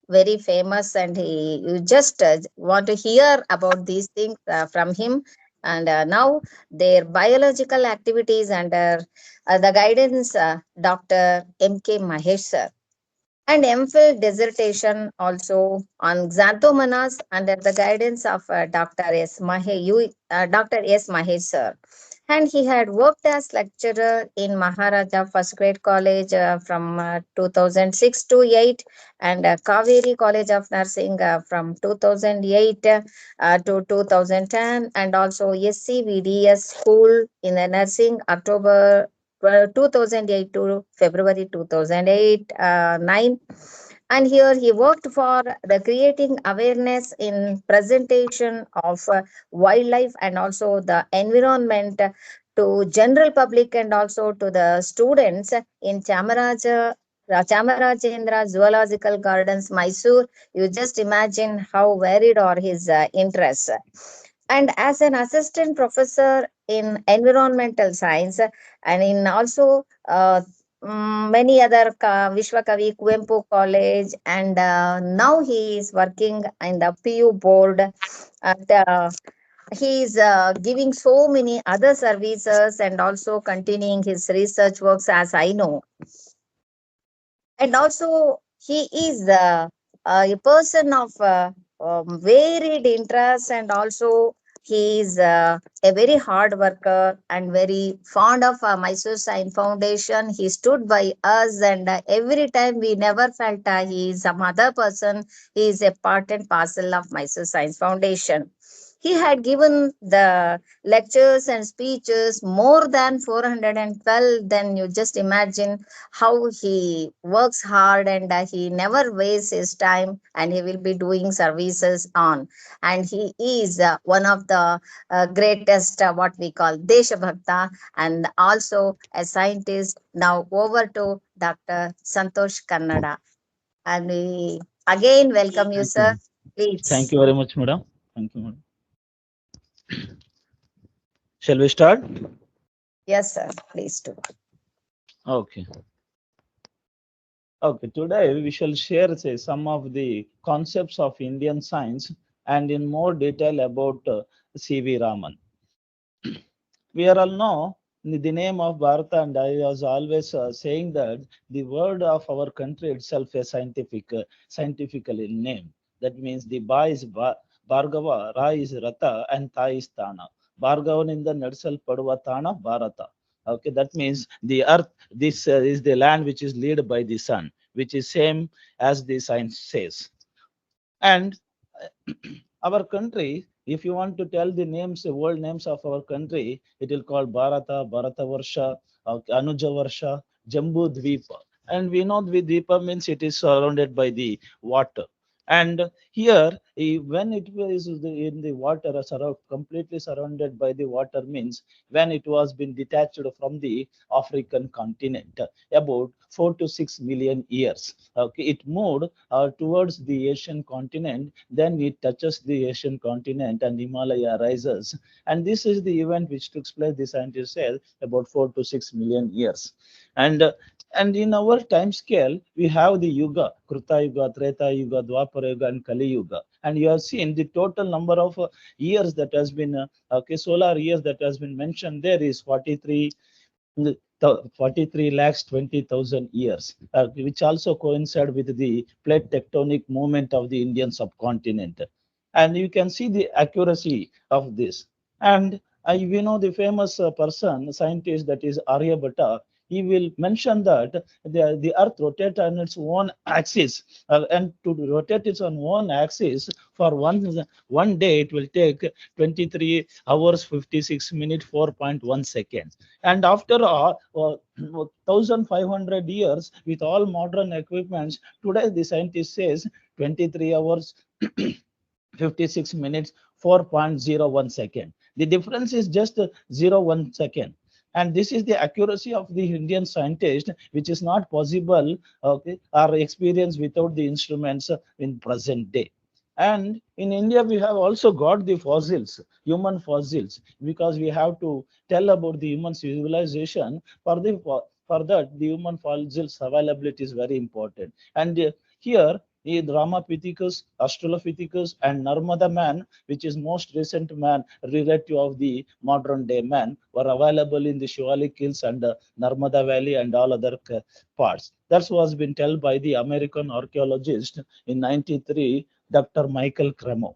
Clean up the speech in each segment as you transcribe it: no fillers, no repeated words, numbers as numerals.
very famous, and you just want to hear about these things from him. And now their biological activities under the guidance Dr. M.K. Mahesh sir, and MPhil dissertation also on Xanthomonas under the guidance of Dr. S. Mahesh sir. And he had worked as lecturer in Maharaja First Grade College from 2006 to 8, and Kaveri College of Nursing from 2008 to 2010, and also SCVDS School in the Nursing October 2008 to February 2008 9. And here he worked for the creating awareness in presentation of wildlife and also the environment to general public and also to the students in Chamarajendra Zoological Gardens, Mysore. You just imagine how varied are his interests. And as an assistant professor in environmental science, and in also many other Vishwakavi Kuempu College, and now he is working in the PU board. And, he is giving so many other services and also continuing his research works, as I know. And also he is a person of varied interests, and also he is a very hard worker and very fond of Mysore Science Foundation. He stood by us, and every time we never felt he is some other person. He is a part and parcel of Mysore Science Foundation. He had given the lectures and speeches more than 412. Then you just imagine how he works hard, and he never wastes his time, and he will be doing services on. And he is one of the greatest what we call Deshabhakta, and also a scientist. Now over to Dr. Santosh Kannada, and we again welcome you, Thank sir. you. Thank Please. you very much, madam. Thank you, madam. Shall we start? Yes, sir. Please do. Okay. Okay. Today we shall share some of the concepts of Indian science and in more detail about C.V. Raman. We are all know the name of Bharata, and I was always saying that the word of our country itself is scientifically name. That means the Ba is Bhargava, Ra is Rata, and Ta is Tana. Bhargavan Nadsal Padva Tana Bharata. Okay, that means the earth, this is the land which is led by the sun, which is same as the science says. And our country, if you want to tell the names, the world names of our country, it will call Bharata, Bharatavarsha, Anuja Varsha, Jambu Dvipa. And we know the Dvipa means it is surrounded by the water. And here, when it was in the water, completely surrounded by the water means when it was been detached from the African continent, about 4 to 6 million years. Okay, it moved towards the Asian continent, then it touches the Asian continent and Himalaya rises. And this is the event which took place, the scientists said, about 4 to 6 million years. And and in our time scale, we have the Yuga, Kruta Yuga, Treta Yuga, Dwapara Yuga, and Kali Yuga. And you have seen the total number of years that has been, okay, solar years that has been mentioned there is 43 lakhs 20,000 years, which also coincide with the plate tectonic movement of the Indian subcontinent. And you can see the accuracy of this. And we know the famous person, scientist, that is Aryabhatta. He will mention that the earth rotates on its own axis, and to rotate its own axis for one day, it will take 23 hours 56 minutes 4.1 seconds. And after 1500 years with all modern equipments, today the scientist says 23 hours 56 minutes 4.01 second. The difference is just 0.1 second. And this is the accuracy of the Indian scientist, which is not possible, okay, or experience without the instruments in present day. And in India, we have also got the fossils, human fossils, because we have to tell about the human civilization. For that, the human fossils availability is very important. And here The Dramapithecus, Australopithecus, and Narmada man, which is most recent man relative of the modern day man, were available in the Shivalik Hills and Narmada Valley and all other parts. That was been told by the American archaeologist in 93, Dr. Michael Cremo.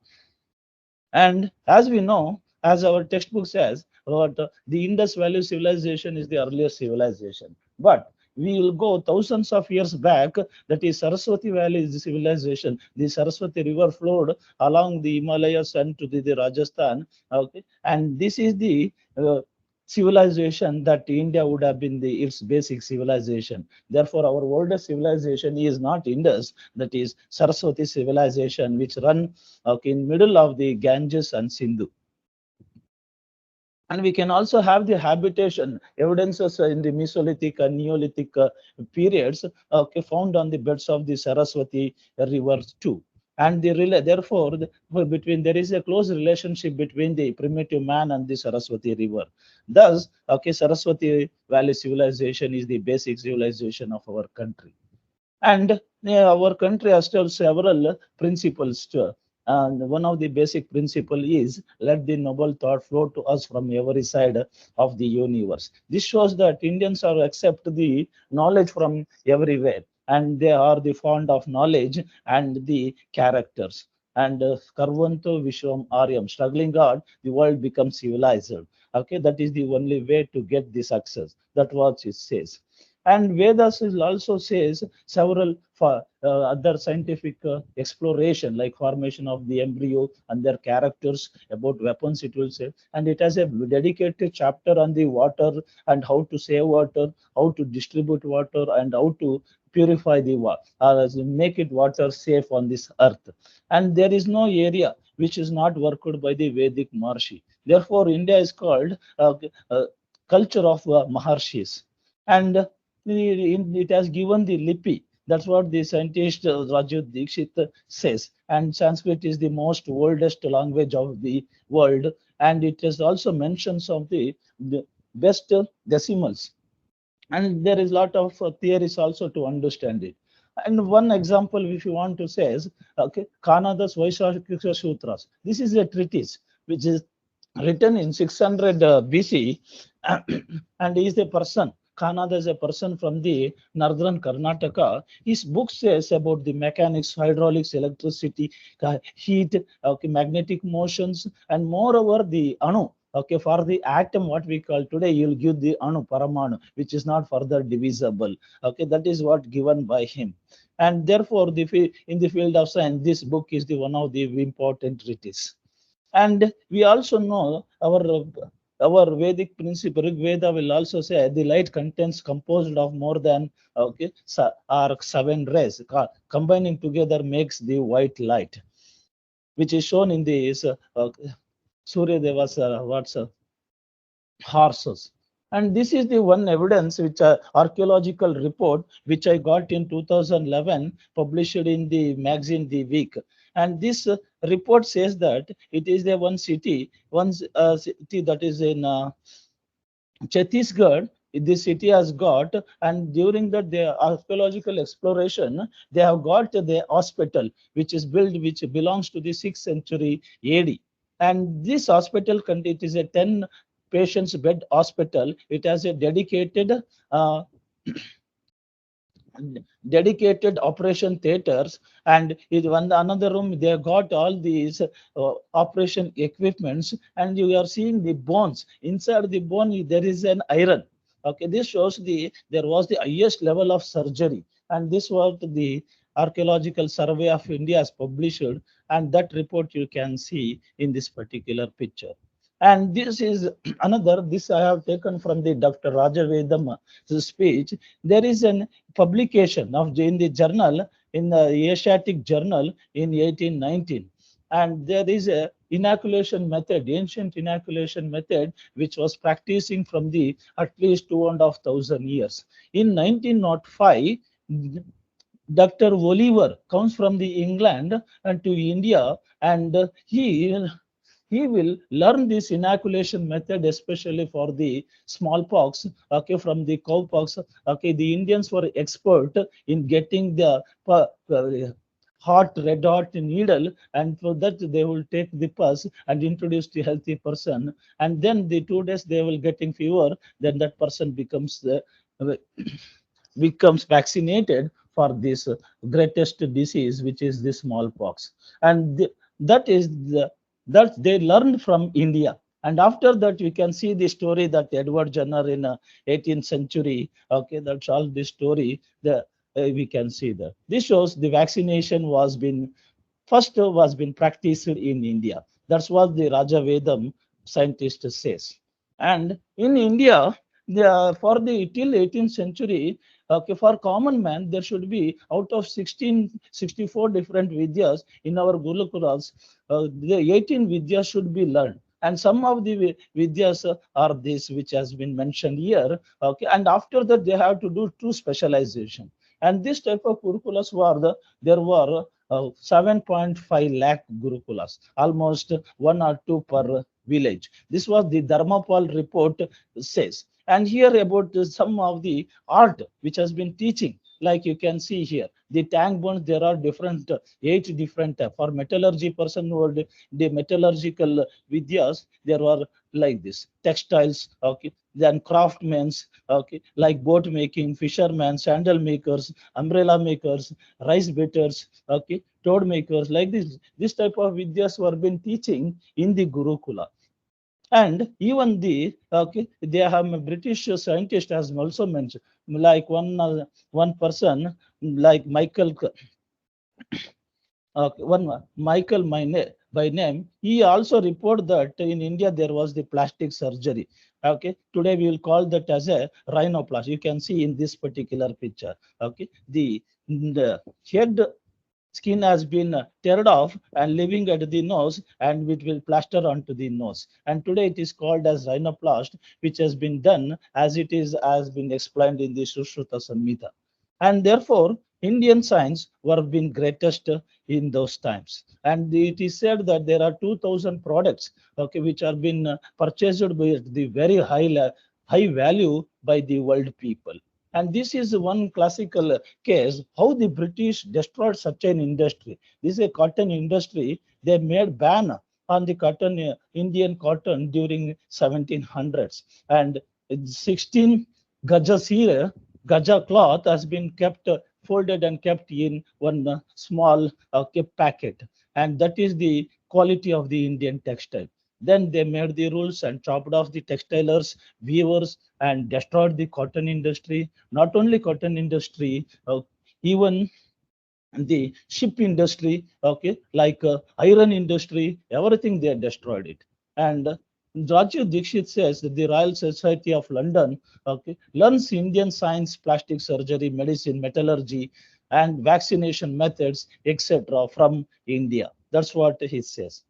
And as we know, as our textbook says, the Indus Valley civilization is the earliest civilization. But we will go thousands of years back, that is Saraswati Valley is the civilization. The Saraswati River flowed along the Himalayas and to the Rajasthan. Okay, and this is the civilization that India would have been its basic civilization. Therefore, our oldest civilization is not Indus, that is Saraswati civilization, which run in middle of the Ganges and Sindhu. And we can also have the habitation evidences in the Mesolithic and Neolithic periods, found on the beds of the Saraswati rivers too. And therefore, between there is a close relationship between the primitive man and the Saraswati river. Thus, Saraswati Valley civilization is the basic civilization of our country. And our country has still several principles too. And one of the basic principle is let the noble thought flow to us from every side of the universe. This shows that Indians are accept the knowledge from everywhere, and they are the fond of knowledge and the characters. And Karvanto Vishwam Aryam, struggling hard, the world becomes civilized. Okay, that is the only way to get the success. That's what it says. And Vedas also says several other scientific exploration, like formation of the embryo and their characters, about weapons it will say. And it has a dedicated chapter on the water and how to save water, how to distribute water, and how to purify the water, make it water safe on this earth. And there is no area which is not worked by the Vedic Maharshi. Therefore, India is called culture of Maharshis. And it has given the lipi. That's what the scientist Raju Dikshit says. And Sanskrit is the most oldest language of the world. And it has also mentions of the best decimals. And there is a lot of theories also to understand it. And one example, if you want to say, is Kanada's Vaishashika Sutras. This is a treatise which is written in 600 BC, and he is a person. Kanada is a person from the northern Karnataka. His book says about the mechanics, hydraulics, electricity, heat, magnetic motions, and moreover the anu. For the atom, what we call today, you'll give the anu, paramanu, which is not further divisible. That is what given by him. And therefore, in the field of science, this book is the one of the important treatises. And we also know our Vedic principle, Rig Veda will also say the light contains composed of more than or 7 rays. Combining together makes the white light, which is shown in the Surya Deva's horses. And this is the one evidence which archaeological report which I got in 2011, published in the magazine The Week. And this report says that it is the one city that is in Chhattisgarh. This city has got, and during that the archaeological exploration, they have got the hospital which is built, which belongs to the 6th century AD. And this hospital, it is a 10 patients bed hospital. It has a dedicated operation theaters, and in another room they got all these operation equipments, and you are seeing the bones. Inside the bone there is an iron. This shows there was the highest level of surgery, and this was the archaeological survey of India has published, and that report you can see in this particular picture. And this is another, this I have taken from the Dr. Rajavedam speech. There is an publication of in the journal, in the Asiatic Journal in 1819. And there is a inoculation method, ancient inoculation method, which was practicing from the at least 2,500 years. In 1905, Dr. Oliver comes from the England and to India, and he will learn this inoculation method, especially for the smallpox, from the cowpox. The Indians were expert in getting the hot, red hot needle, and for that they will take the pus and introduce the healthy person, and then the 2 days they will getting fever, then that person becomes becomes vaccinated for this greatest disease, which is the smallpox. And that is that they learned from India. And after that, we can see the story that Edward Jenner in 18th century. Okay, that's all the story. We can see that this shows the vaccination was been first was been practiced in India. That's what the Raja Vedam scientist says. And in India, for the till 18th century, okay, for common man, there should be out of 1664 different vidyas in our Gurukulas, the 18 vidyas should be learned. And some of the vidyas are this which has been mentioned here. Okay, and after that they have to do two specialization. And this type of Gurukulas were there were 7.5 lakh Gurukulas, almost one or two per village. This was the Dharmapal report says. And here about some of the art which has been teaching, like you can see here, the tank bones, there are different, eight different, for metallurgy person who are the metallurgical vidyas, there were like this, textiles, okay, then craftsmen's, okay, like boat making, fishermen, sandal makers, umbrella makers, rice beaters, okay, toad makers, like this type of vidyas were been teaching in the Gurukula. And even okay, they have a British scientist has also mentioned, like one person like Michael by name, he also report that in India there was the plastic surgery. Okay, today we will call that as a rhinoplasty. You can see in this particular picture. Okay, the head skin has been teared off and living at the nose, and it will plaster onto the nose. And today it is called as rhinoplast, which has been done as it is has been explained in the Sushruta Samhita. And therefore Indian science were been greatest in those times. And it is said that there are 2000 products, okay, which are been purchased with the very high value by the world people. And this is one classical case how the British destroyed such an industry. This is a cotton industry. They made ban on the cotton, Indian cotton during 1700s. And 16 gajas here, gaja cloth has been kept folded and kept in one small packet. And that is the quality of the Indian textile. Then they made the rules and chopped off the textilers, weavers, and destroyed the cotton industry. Not only cotton industry, even the ship industry, okay, like iron industry, everything they destroyed it. And Rajiv Dixit says that the Royal Society of London, okay, learns Indian science, plastic surgery, medicine, metallurgy, and vaccination methods, etc., from India. That's what he says.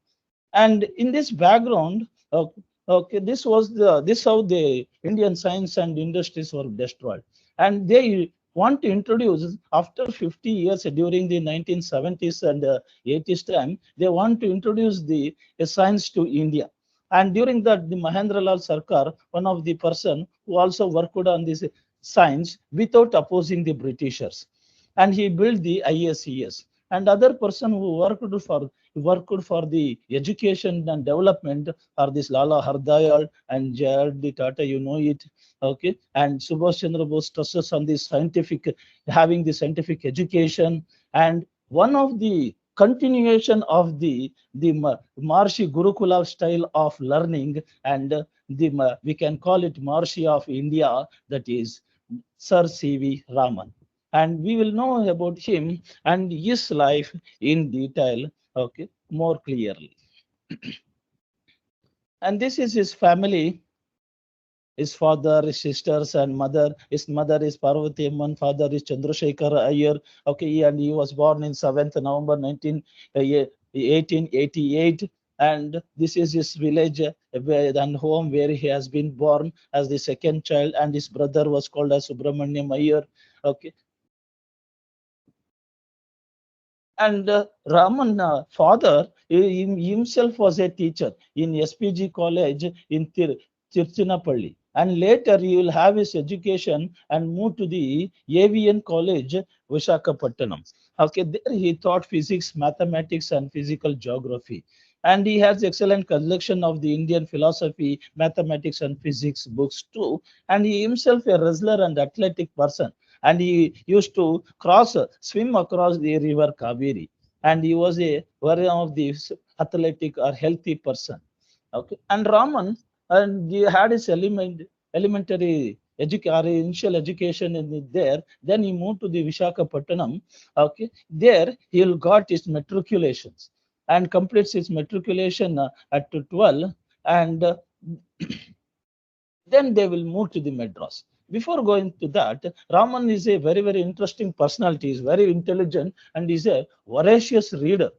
And in this background, okay, this how the Indian science and industries were destroyed. And they want to introduce after 50 years during the 1970s and 80s time, they want to introduce the science to India. And during that, the Mahendra Lal Sarkar, one of the person who also worked on this science without opposing the Britishers, and he built the ISES. And other person who worked for the education and development are this Lala Hardayal and J.R.D. Tata, you know it, okay, and Subhash Chandra Bose stresses on the scientific, having the scientific education. And one of the continuation of the Marshi Gurukula style of learning, and we can call it Marshi of India, that is Sir C.V. Raman. And we will know about him and his life in detail, okay, more clearly. And this is his family, his father, his sisters, and mother. His mother is Parvati Amman, father is Chandrasekhar Iyer. Okay, and he was born in 7th November 1888. And this is his village and home where he has been born as the second child, and his brother was called as Subramaniam Iyer. Okay, and Raman father himself was a teacher in SPG college in Tirchinapalli. And later he will have his education and move to the AVN college, Visakhapatnam. Okay, there he taught physics, mathematics, and physical geography. And he has excellent collection of the Indian philosophy, mathematics, and physics books too. And he himself a wrestler and athletic person. And he used to swim across the river Kaveri. And he was a very of the athletic or healthy person. Okay, and Raman, and he had his elementary initial education in there. Then he moved to the Vishakhapatnam. Okay, there he'll got his matriculations and completes his matriculation at 12, and then they will move to the Madras. Before going to that, Raman is a very, very interesting personality. He's very intelligent and is a voracious reader.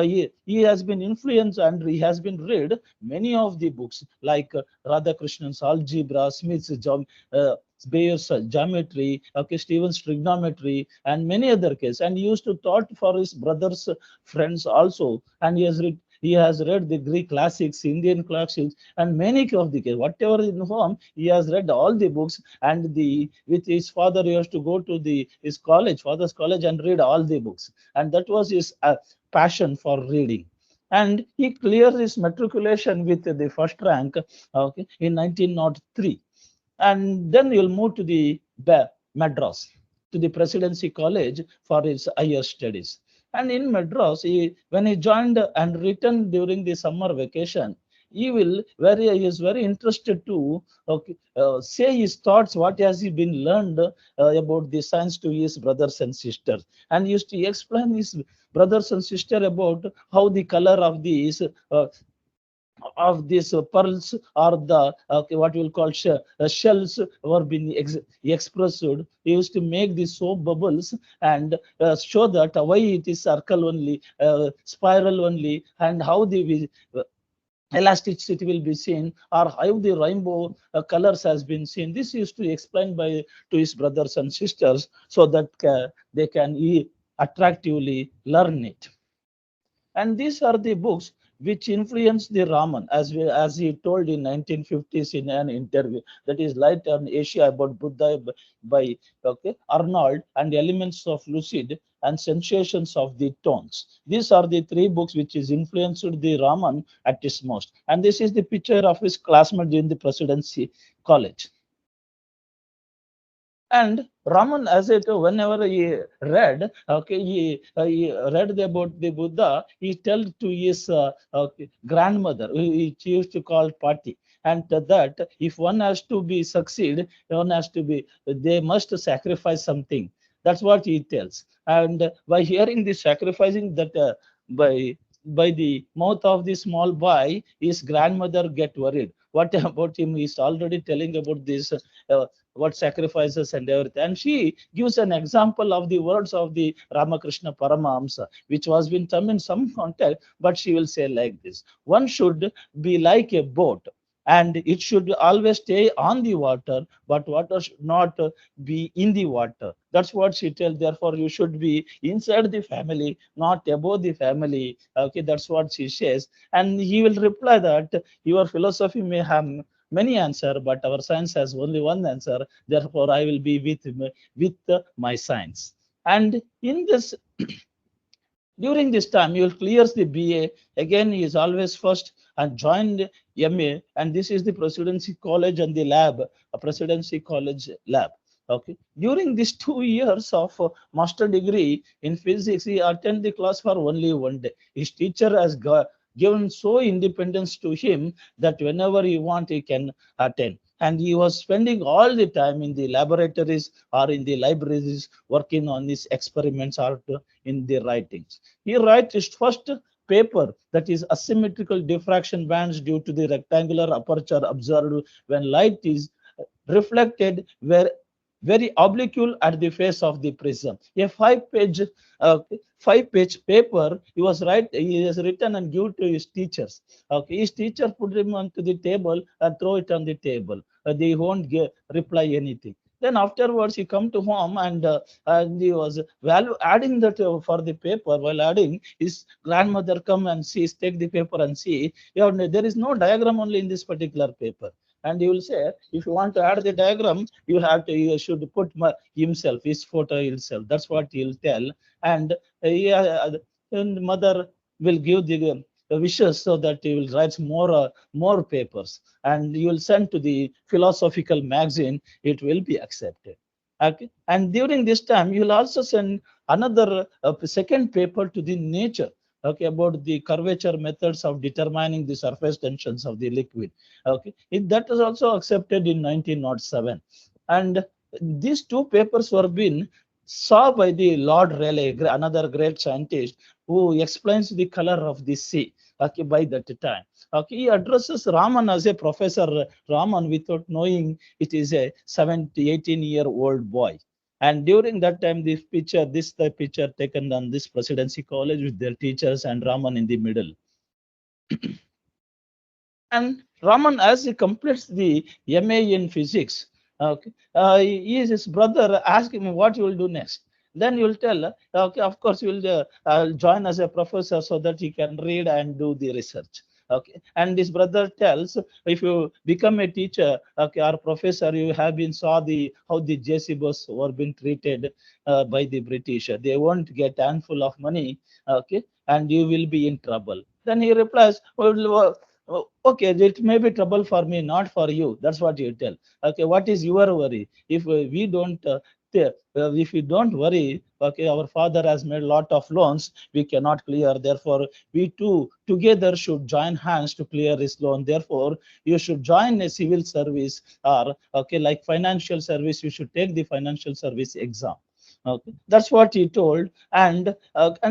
He has been influenced and he has been read many of the books like Radhakrishnan's Algebra, Smith's Bayer's geometry, okay, Stevens trigonometry, and many other cases. And he used to taught for his brother's friends also. And he has read the Greek classics, Indian classics, and many of the cases. Whatever in home, he has read all the books. And the with his father, he used to go to his college, father's college, and read all the books. And that was his passion for reading. And he cleared his matriculation with the first rank, okay, in 1903. And then you'll move to the Madras, to the Presidency College for his higher studies. And in Madras, when he joined and returned during the summer vacation, he is very interested to, okay, say his thoughts, what has he been learned about the science to his brothers and sisters, and he used to explain his brothers and sisters about how the color of these pearls or the what we will call shells were being expressed. He used to make these soap bubbles and show that why it is circle only, spiral only, and how the elasticity will be seen, or how the rainbow colors has been seen. This used to explain by to his brothers and sisters so that they can attractively learn it. And these are the books which influenced the Raman, as he told in 1950s in an interview. That is Light on Asia about Buddha by okay, Arnold, and Elements of Lucid and Sensations of the Tones. These are the three books which is influenced the Raman at its most. And this is the picture of his classmate in the Presidency College. And Raman, as it whenever he read, okay, he read about the Buddha. He tell to his grandmother, he used to call Pati, and that if one has to be succeed, one has to be, they must sacrifice something. That's what he tells. And by hearing this sacrificing, that by by the mouth of the small boy, his grandmother get worried. What about him? He's already telling about this. What sacrifices and everything. And she gives an example of the words of the Ramakrishna Paramahamsa, which was been some in some context, but she will say like this: one should be like a boat, and it should always stay on the water, but water should not be in the water. That's what she tells. Therefore, you should be inside the family, not above the family. Okay, that's what she says. And he will reply that your philosophy may have many answer, but our science has only one answer. Therefore, I will be with my science. And in this, during this time, you will clears the BA. Again, he is always first and joined MA. And this is the Presidency College and the lab, a Presidency College lab. Okay. During these 2 years of master degree in physics, he attended the class for only one day. His teacher has given so independence to him that whenever he want, he can attend. And he was spending all the time in the laboratories or in the libraries working on these experiments or in the writings. He writes his first paper, that is asymmetrical diffraction bands due to the rectangular aperture observed when light is reflected where very oblique at the face of the prism. A uh, 5-page paper he has written and give to his teachers. Okay, his teacher put him onto the table and throw it on the table. They won't reply anything. Then afterwards he come to home, and he was value adding that for the paper. While adding, his grandmother come and sees, take the paper and see, there is no diagram only in this particular paper. And you will say, if you want to add the diagram, you should put himself, his photo himself. That's what he'll tell. And and mother will give the wishes so that he will write more papers, and you will send to the philosophical magazine. It will be accepted. Okay, and during this time, you will also send another second paper to the nature. Okay, about the curvature methods of determining the surface tensions of the liquid. Okay, that is also accepted in 1907, and these two papers were been saw by the Lord Rayleigh, another great scientist who explains the color of the sea. Okay, by that time, okay, he addresses Raman as a professor Raman without knowing it is a 17, 18-year-old boy. And during that time, this the picture taken on this presidency college with their teachers and Raman in the middle. And Raman, as he completes the MA in physics, okay, his brother asked him, "What you will do next?" Then you will tell, "Okay, of course, you will join as a professor so that he can read and do the research." Okay, and his brother tells, "If you become a teacher, okay, or professor, you have been saw the how the JC bus were being treated by the British. They won't get handful of money, okay, and you will be in trouble." Then he replies, "Well, oh, okay, it may be trouble for me, not for you." That's what you tell. Okay, what is your worry? If we don't, if we don't worry, okay, our father has made a lot of loans, we cannot clear. Therefore, we two together should join hands to clear his loan. Therefore, you should join a civil service, or okay, like financial service, you should take the financial service exam. Okay, that's what he told. And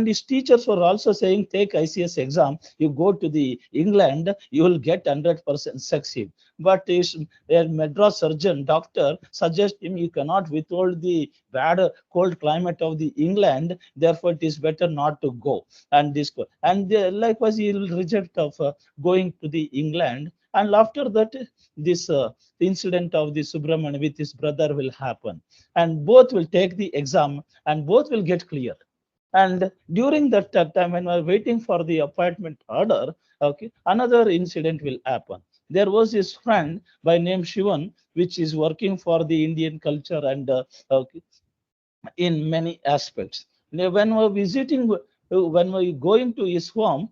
his teachers were also saying, take ICS exam, you go to the England, you will get 100% succeed. But his Madras surgeon doctor suggests him, you cannot withhold the bad cold climate of the England, therefore it is better not to go. And likewise he will reject of going to the England. And after that, this incident of the Subramanian with his brother will happen, and both will take the exam and both will get clear. And during that time, when we're waiting for the appointment order, okay, another incident will happen. There was his friend by name Shivan, which is working for the Indian culture and okay, in many aspects. Now, when we're visiting, when we're going to his home,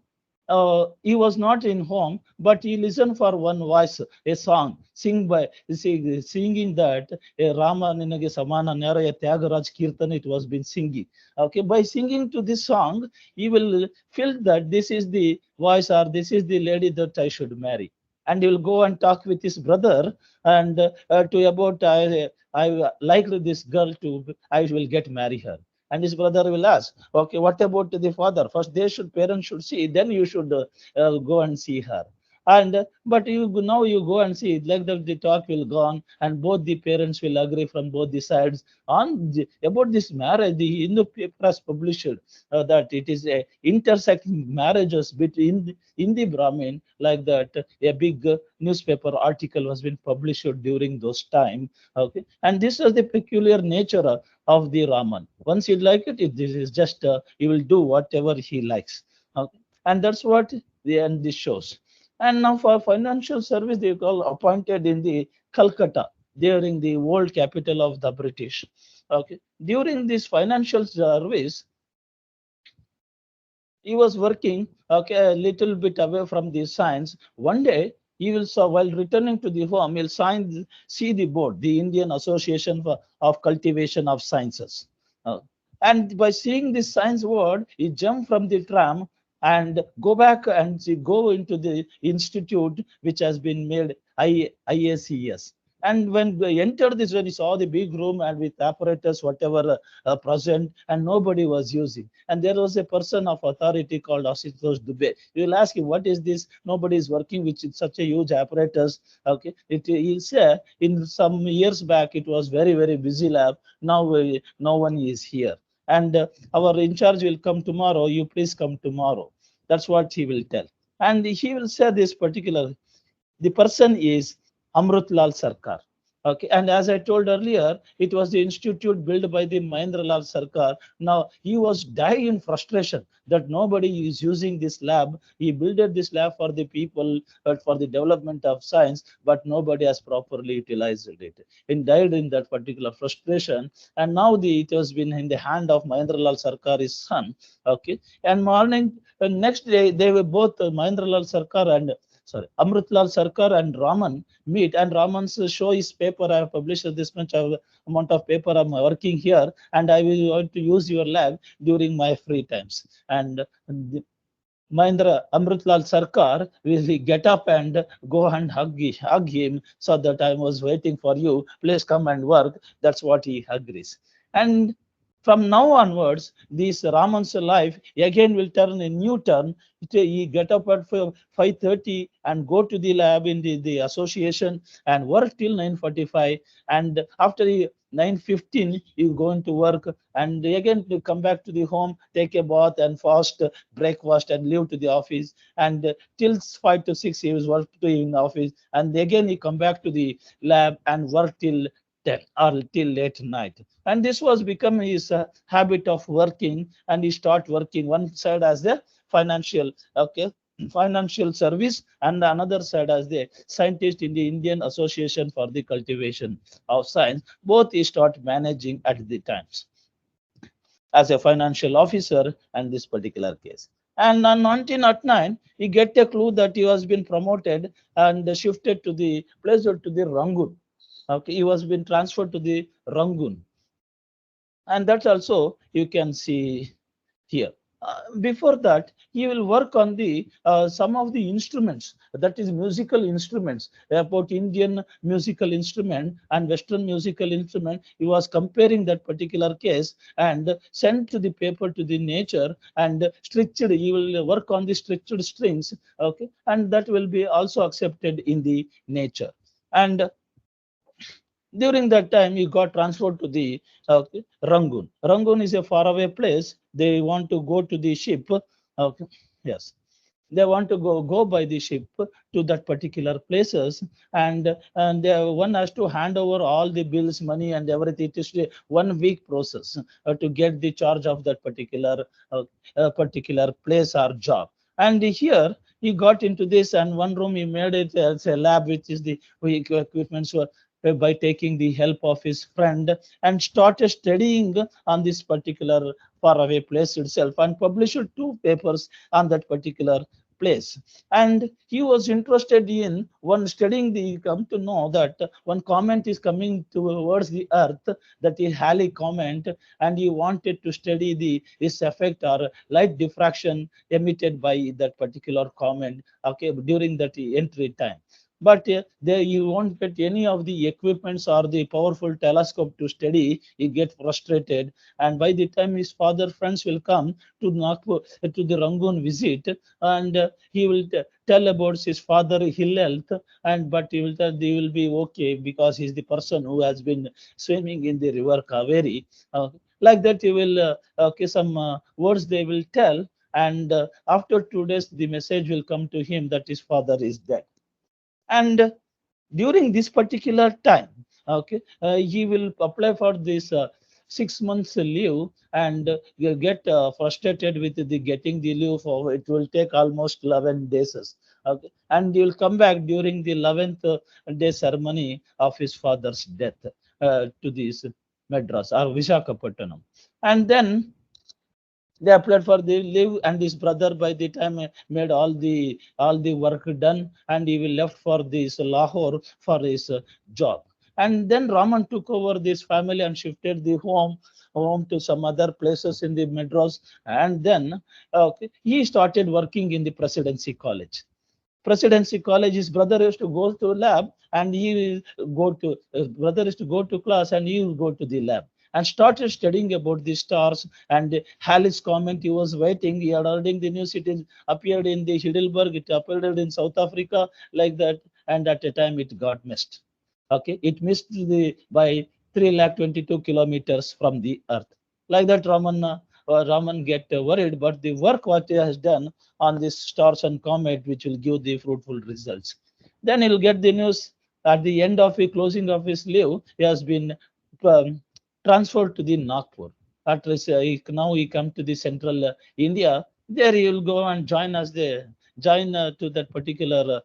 he was not in home, but he listened for one voice, a song, singing that Rama Ninage Samana Naraya Tyagaraj Kirtan, it was been singing. Okay, by singing to this song, he will feel that this is the voice or this is the lady that I should marry. And he will go and talk with his brother and to about I like this girl to I will get marry her. And his brother will ask, okay, what about the father? First, parents should see, then you should go and see her. And but you now you go and see like that the talk will go on, and both the parents will agree from both the sides on about this marriage. The Hindu press published that it is a intersecting marriages between in the Brahmin, like that a big newspaper article was been published during those time. Okay, and this is the peculiar nature of the Raman. Once you like it, this is just he will do whatever he likes. Okay, and that's what the end this shows. And now for financial service, they call appointed in the Calcutta during the old capital of the British. Okay, during this financial service, he was working okay a little bit away from the science. One day he will saw while returning to the home, he'll see the board, the Indian Association of Cultivation of Sciences. Uh, and by seeing this science word, he jumped from the tram and go back and go into the institute which has been made IACS. And when they entered this, when he saw the big room and with apparatus, whatever present, and nobody was using. And there was a person of authority called Ashutosh Dubey. You will ask him, what is this? Nobody is working with such a huge apparatus. Okay, he'll say, in some years back, it was very, very busy lab. Now, no one is here. And our in charge will come tomorrow. You please come tomorrow. That's what he will tell. And he will say this particular the person is Amrutlal Sarkar. Okay, and as I told earlier, it was the institute built by the Mahendra Lal Sarkar. Now he was dying in frustration that nobody is using this lab. He built this lab for the people, for the development of science, but nobody has properly utilized it. And died in that particular frustration. And now it has been in the hand of Mahendra Lal Sarkar, his son. Okay, and morning, next day, they were both Mahendra Lal Sarkar and sorry, Amritlal Sarkar and Raman meet, and Raman's show his paper. I have published this much of amount of paper. I'm working here, and I will want to use your lab during my free times. And Mahindra Amritlal Sarkar will get up and go and hug him, so that I was waiting for you. Please come and work. That's what he agrees. And from now onwards, this Raman's life again will turn a new turn. He get up at 5:30 and go to the lab in the association and work till 9:45. And after 9:15, you go into work and again to come back to the home, take a bath and fast breakfast and leave to the office. And till 5 to 6, he was work to in the office. And again, he come back to the lab and work till 10 or till late night. And this was become his habit of working. And he start working one side as the financial, okay, financial service, and another side as the scientist in the Indian Association for the Cultivation of Science. Both he start managing at the times as a financial officer in this particular case. And on 1909, he get a clue that he has been promoted and shifted to the place to the Rangoon. Okay, he was been transferred to the Rangoon, and that's also you can see here. Before that, he will work on the some of the instruments, that is musical instruments, about Indian musical instrument and Western musical instrument. He was comparing that particular case and sent to the paper to the nature and stretched. He will work on the stretched strings, okay, and that will be also accepted in the nature. And during that time, he got transferred to the Rangoon. Rangoon is a faraway place. They want to go to the ship. Okay, yes, they want to go by the ship to that particular places, one has to hand over all the bills, money, and everything. It is a 1 week process to get the charge of that particular place or job. And here he got into this, and one room he made it as a lab, which is the equipments were by taking the help of his friend, and started studying on this particular faraway place itself, and published 2 papers on that particular place. And he was interested in one studying the come to know that one comet is coming towards the earth, that is Halley comet, and he wanted to study the its effect or light diffraction emitted by that particular comet, okay, during that entry time. But there you won't get any of the equipments or the powerful telescope to study. You get frustrated, and by the time his father friends will come to Nagpur, to the Rangoon visit, and he will tell about his father ill health, and but he will tell they will be okay because he's the person who has been swimming in the river Kaveri. Like that, he will okay, some words they will tell, and after 2 days, the message will come to him that his father is dead. And during this particular time, okay, he will apply for this 6 months leave, and you get frustrated with the getting the leave. For it will take almost 11 days, okay, and he will come back during the 11th day ceremony of his father's death to this Madras or Visakhapatnam. And then they applied for the leave, and his brother by the time made all the work done, and he will left for this Lahore for his job. And then Raman took over this family and shifted the home to some other places in the Madras. And then okay, he started working in the Presidency College. Presidency College, his brother used to go to lab, and he will go to his brother used to go to class, and he will go to the lab, and started studying about the stars. And Halley's comment, he was waiting. He had already the news. It is appeared in the Heidelberg. It appeared in South Africa, like that. And at a time, it got missed. Okay, it missed the by 322 kilometers from the Earth. Like that, Raman get worried, but the work what he has done on this stars and comet, which will give the fruitful results. Then he'll get the news. At the end of the closing of his leave, he has been um, transferred to the Nagpur. Now he come to the central India. There he will go and join as the join to that particular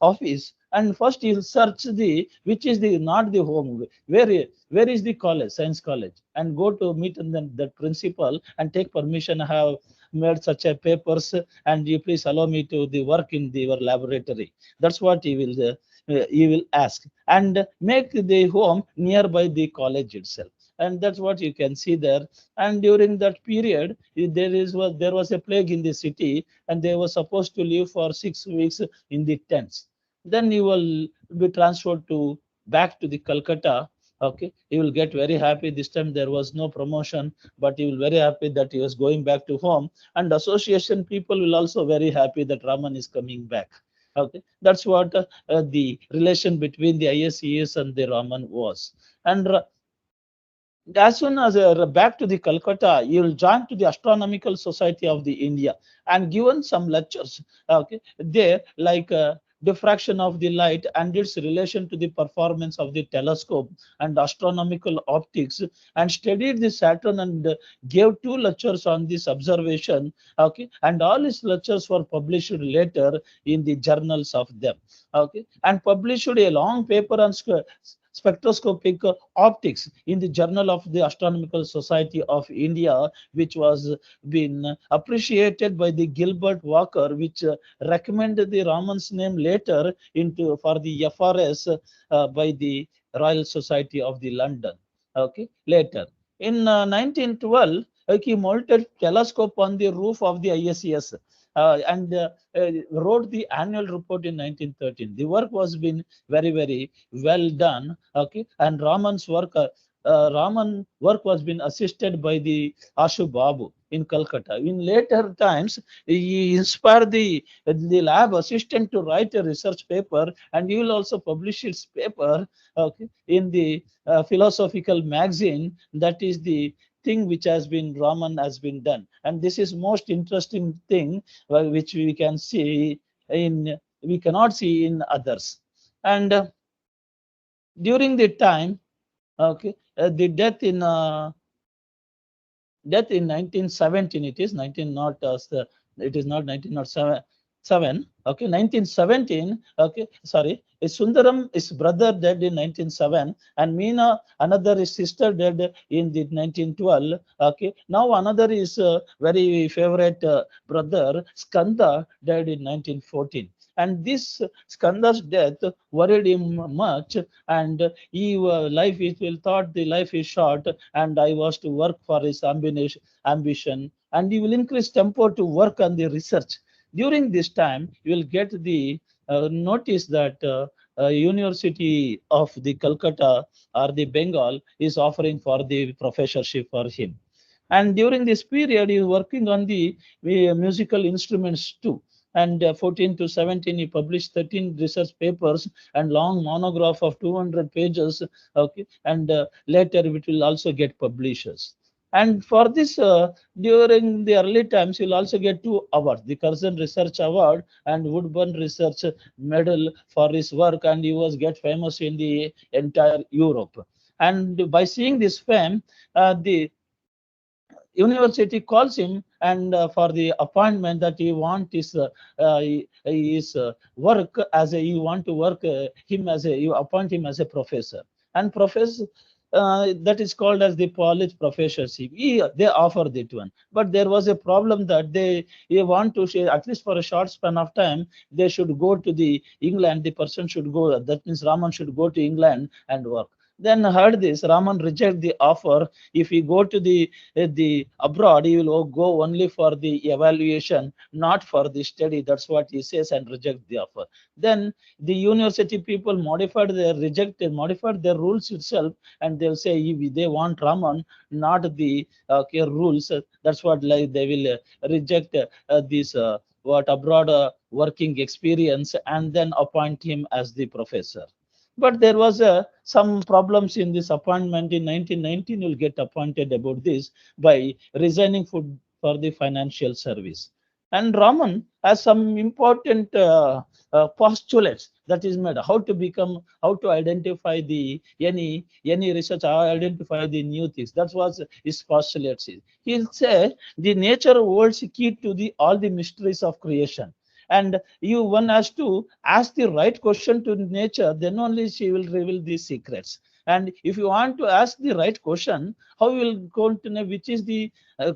office. And first he'll search the which is the not the home, where is the college, science college, and go to meet and then the principal and take permission. I have made such a papers, and you please allow me to the work in the, your laboratory. That's what he will ask, and make the home nearby the college itself. And that's what you can see there. And during that period, there was a plague in the city, and they were supposed to live for 6 weeks in the tents. Then you will be transferred to back to the Calcutta. Okay, he will get very happy. This time there was no promotion, but he will very happy that he was going back to home. And association people will also very happy that Raman is coming back. Okay, that's what the relation between the ISES and the Raman was. And as soon as back to the Calcutta, you will join to the Astronomical Society of the India and given some lectures. Okay, there like diffraction of the light and its relation to the performance of the telescope and astronomical optics, and studied the Saturn and gave 2 lectures on this observation. Okay, and all his lectures were published later in the journals of them. Okay, and published a long paper on spectroscopic optics in the Journal of the Astronomical Society of India, which was been appreciated by the Gilbert Walker, which recommended the Raman's name later into for the FRS by the Royal Society of the London. Okay, later in 1912, he mounted telescope on the roof of the ISES. And wrote the annual report in 1913. The work was been very well done. Okay, and Raman work was been assisted by the Ashu Babu in Calcutta. In later times, he inspired the lab assistant to write a research paper, and he will also publish his paper. Okay, in the philosophical magazine. That is the thing which has been Raman has been done, and this is most interesting thing which we can see in we cannot see in others. And during the time, okay, the death in 1917, it is 19 not it is not 1907. Okay, 1917. Okay, sorry, is Sundaram, his brother, dead in 1907, and Meena, another his sister, dead in the 1912. Okay, now another is very favorite brother Skanda, died in 1914. And this Skanda's death worried him much, and he life is will thought the life is short, and I was to work for his ambition, and he will increase tempo to work on the research. During this time, you will get the notice that University of the Calcutta or the Bengal is offering for the professorship for him. And during this period, he is working on the musical instruments too. And 14 to 17, he published 13 research papers and long monograph of 200 pages. Okay, and later it will also get publishers. And for this, during the early times, you'll also get 2 awards: the Curzon Research Award and Woodburn Research Medal for his work, and he was get famous in the entire Europe. And by seeing this fame, the university calls him and for the appointment that he want his work as a you want to work him as a you appoint him as a professor, and professor that is called as the college professorship. They offer that one, but there was a problem that they want to share, at least for a short span of time, they should go to the England. The person should go, that means Raman should go to England and work. Then heard this, Raman reject the offer. If he go to the abroad, he will go only for the evaluation, not for the study. That's what he says, and reject the offer. Then the university people modified their rules itself, and they'll say if they want Raman, not the rules. That's what like they will reject this what abroad working experience, and then appoint him as the professor. But there was some problems in this appointment. In 1919, you'll get appointed about this by resigning for the financial service. And Raman has some important postulates that is made how to become, how to identify the any research, how to identify the new things. That was his postulates. He'll say the nature holds key to the all the mysteries of creation. And you one has to ask the right question to nature, then only she will reveal these secrets. And if you want to ask the right question, how you will go to know which is the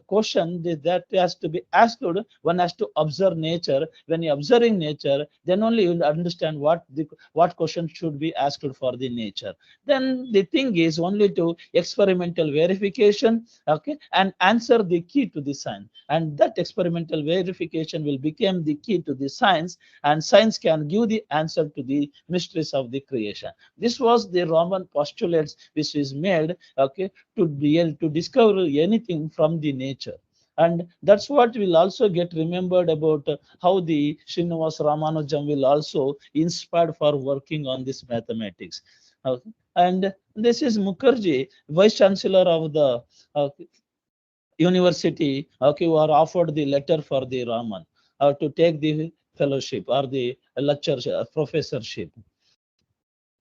question that has to be asked? One has to observe nature. When you observing nature, then only you will understand what question should be asked for the nature. Then the thing is only to experimental verification, okay, and answer the key to the science. And that experimental verification will become the key to the science, and science can give the answer to the mysteries of the creation. This was the Roman postulates which is made, okay, to be able to discover anything from the nature. And that's what will also get remembered about how the Srinivas Ramanujan will also inspired for working on this mathematics. Okay. And this is Mukherjee, Vice Chancellor of the university, okay, who are offered the letter for the Raman to take the fellowship or the lecture professorship.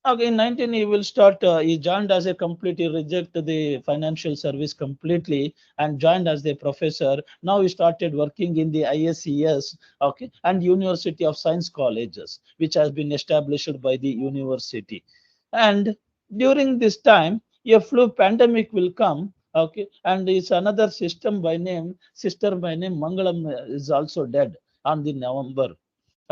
Okay, in 19, he will start, he joined as a complete, he rejected the financial service completely and joined as the professor. Now he started working in the ISES, okay, and University of Science colleges, which has been established by the university. And during this time, a flu pandemic will come, okay, and it's another sister by name Mangalam is also dead on the November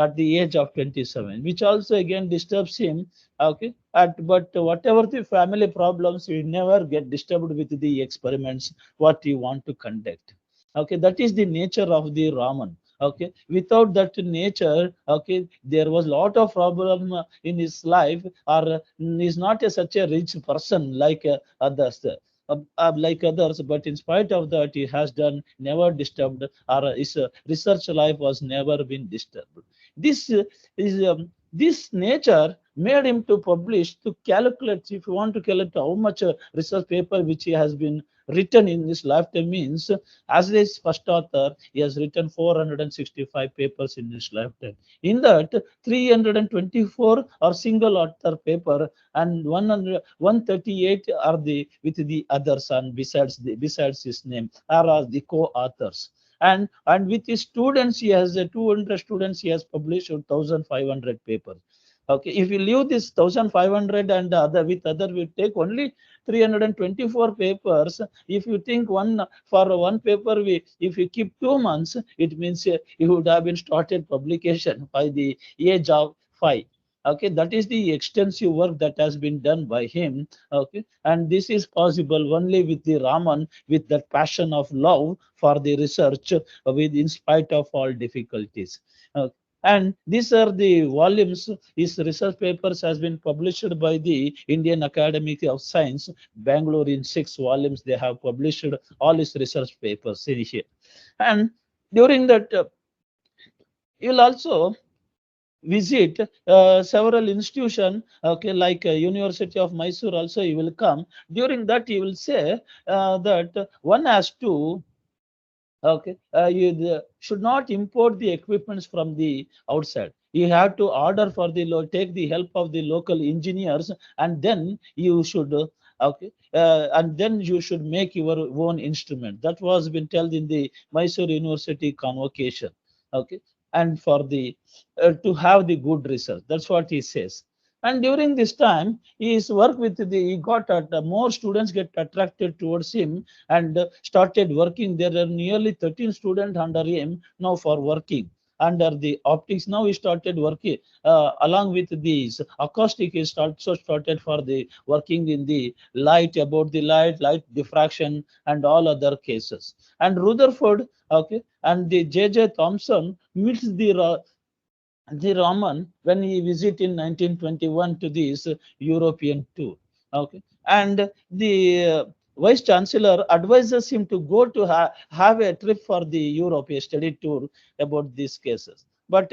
at the age of 27, which also again disturbs him. Okay, but whatever the family problems, we never get disturbed with the experiments what you want to conduct. Okay, that is the nature of the Raman. Okay, without that nature, okay, there was a lot of problem in his life, or is not such a rich person like others. Like others, but in spite of that, he has done never disturbed, or his research life was never been disturbed. This is this nature made him to publish, to calculate. If you want to calculate how much research paper which he has been written in this lifetime, means as his first author, he has written 465 papers in his lifetime. In that, 324 are single author paper, and 138 are the with the others, and besides his name are the co-authors. And with his students, he has 200 students, he has published 1500 papers. Okay, if you leave this 1500 and other with other, we take only 324 papers. If you think one for one paper, we if you keep 2 months, it means you would have been started publication by the age of 5. Okay, that is the extensive work that has been done by him. Okay, and this is possible only with the Raman, with that passion of love for the research, with in spite of all difficulties. And these are the volumes. His research papers has been published by the Indian Academy of Science, Bangalore, in 6 volumes. They have published all his research papers in here. And during that, you'll also visit several institutions, okay, like University of Mysore also you will come. During that, you will say that one has to, okay, you should not import the equipments from the outside. You have to order for the take the help of the local engineers, and then you should okay, and then you should make your own instrument. That was been told in the Mysore University convocation. Okay, and for the to have the good result. That's what he says. And during this time, his work with the he got more students get attracted towards him and started working. There are nearly 13 students under him now for working under the optics. Now he started working along with these acoustic. He also started for the working in the light, about the light diffraction, and all other cases. And Rutherford, okay, and the J.J. Thomson meets the Raman when he visited in 1921 to this European tour. Okay, and the vice chancellor advises him to go to have a trip for the Europe, a study tour about these cases. But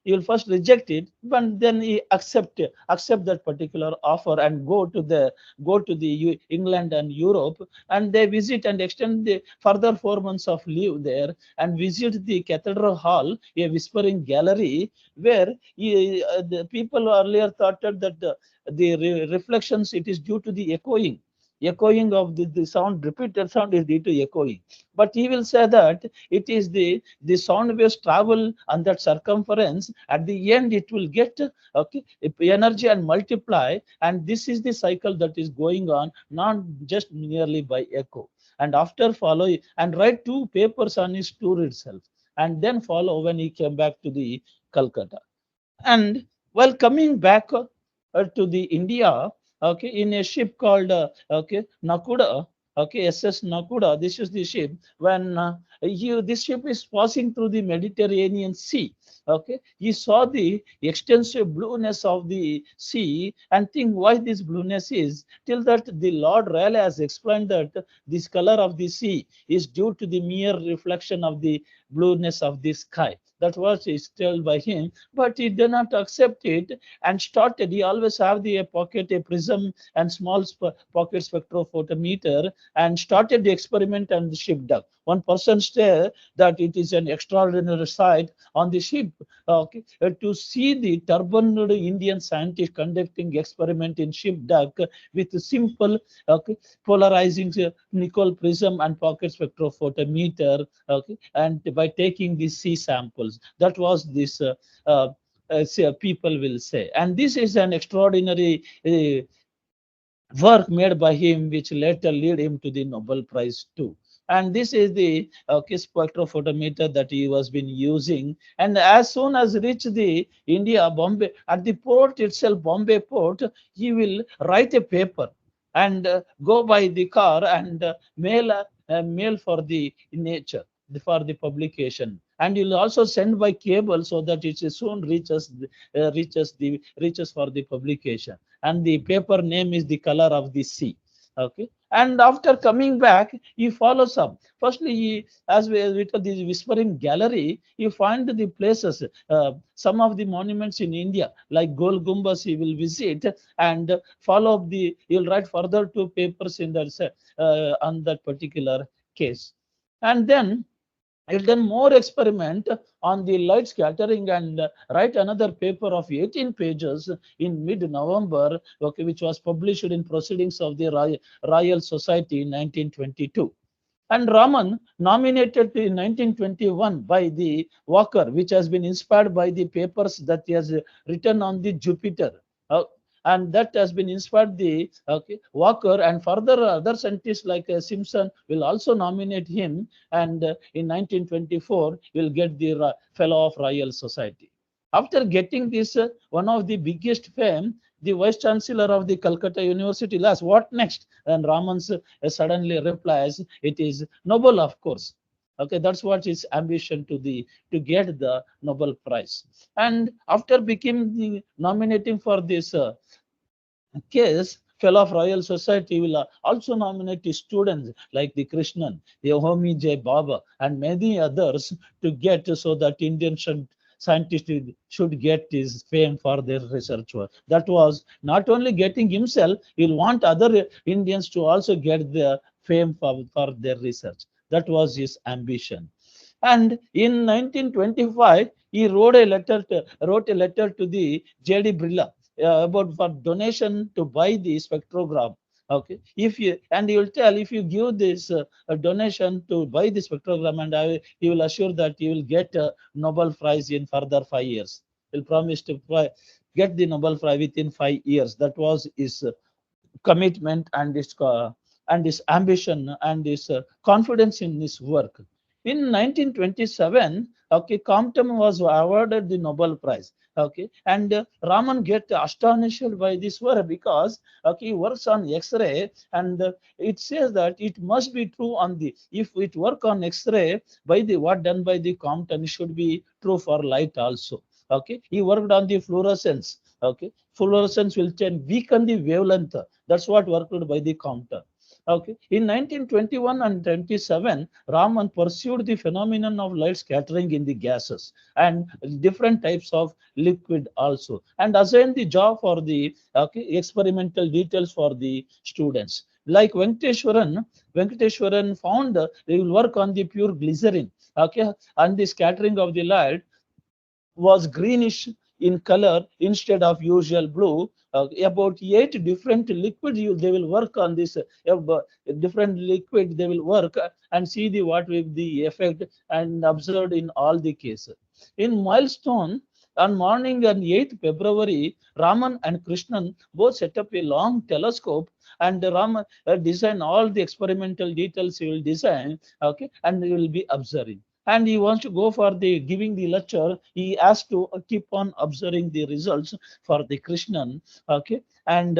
he will first reject it, but then he accept that particular offer and go to the England and Europe, and they visit and extend the further 4 months of leave there and visit the Cathedral Hall, a whispering gallery where the people earlier thought that the reflections, it is due to the echoing of the sound, repeated sound is due to echoing. But he will say that it is the sound waves travel on that circumference. At the end, it will get okay energy and multiply, and this is the cycle that is going on, not just merely by echo. And after following and write 2 papers on his tour itself, and then follow when he came back to the Calcutta. And while coming back to the India, okay, in a ship called Nakuda, okay, SS Nakuda. This is the ship. When this ship is passing through the Mediterranean Sea, okay, he saw the extensive blueness of the sea and think why this blueness is. Till that the Lord Raleigh has explained that this color of the sea is due to the mere reflection of the blueness of the sky. That was is told by him, but he did not accept it and started. He always have the a pocket, a prism, and small pocket spectrophotometer, and started the experiment on the ship deck. One person said that it is an extraordinary sight on the ship, okay, to see the turbaned Indian scientist conducting experiment in ship deck with simple, okay, polarizing nickel prism and pocket spectrophotometer, okay, and by taking the sea samples. That was this people will say. And this is an extraordinary work made by him, which later lead him to the Nobel Prize too. And this is the spectrophotometer that he was been using. And as soon as reach the India, Bombay, at the port itself, Bombay port, he will write a paper and go by the car and mail for the nature, for the publication. And you'll also send by cable so that it soon reaches for the publication. And the paper name is The Color of the Sea. Okay. And after coming back, he follows up. Firstly, as we told this whispering gallery, you find the places, some of the monuments in India, like Gol Gumbas, he will visit and follow up he'll write further 2 papers in that on that particular case. And then I'll done more experiment on the light scattering and write another paper of 18 pages in mid-November, okay, which was published in Proceedings of the Royal Society in 1922. And Raman nominated in 1921 by the Walker, which has been inspired by the papers that he has written on the Jupiter. Uh, and that has been inspired the Walker, and further other scientists like Simpson will also nominate him, and in 1924 will get the Fellow of Royal Society. After getting this, one of the biggest fame, the Vice Chancellor of the Calcutta University asks, what next? And Raman suddenly replies, it is Nobel, of course. Okay, that's what his ambition to get the Nobel Prize. And after becoming the nominating for this case, Fellow of Royal Society will also nominate students like the Krishnan, the Homi J. Baba, and many others to get so that Indian scientists should get his fame for their research work. That was not only getting himself, he'll want other Indians to also get the fame for their research. That was his ambition. And in 1925, he wrote a letter to the J.D. Brilla about for donation to buy the spectrogram. Okay, if you and you will tell, if you give this a donation to buy the spectrogram, and he will assure that you will get a Nobel Prize in further 5 years. He'll promise to get the Nobel Prize within 5 years. That was his commitment and his ambition and his confidence in his work. In 1927, okay, Compton was awarded the Nobel Prize. Okay, and Raman get astonished by this work because okay, he works on X-ray, and it says that it must be true on the if it work on X-ray by the what done by the Compton, it should be true for light also. Okay, he worked on the fluorescence. Okay, fluorescence will weaken the wavelength. That's what worked by the Compton. Okay, in 1921 and 27, Raman pursued the phenomenon of light scattering in the gases and different types of liquid also, and assigned the job for the experimental details for the students. Like Venkateshwaran found they will work on the pure glycerin, okay, and the scattering of the light was greenish in color instead of usual blue. About 8 different liquids they will work on this different liquid they will work and see the what will the effect and observed in all the cases. In milestone on morning on 8th February, Raman and Krishnan both set up a long telescope and Raman design all the experimental details he will design, okay, and he will be observing and he wants to go for the giving the lecture. He has to keep on observing the results for the Krishnan, okay, and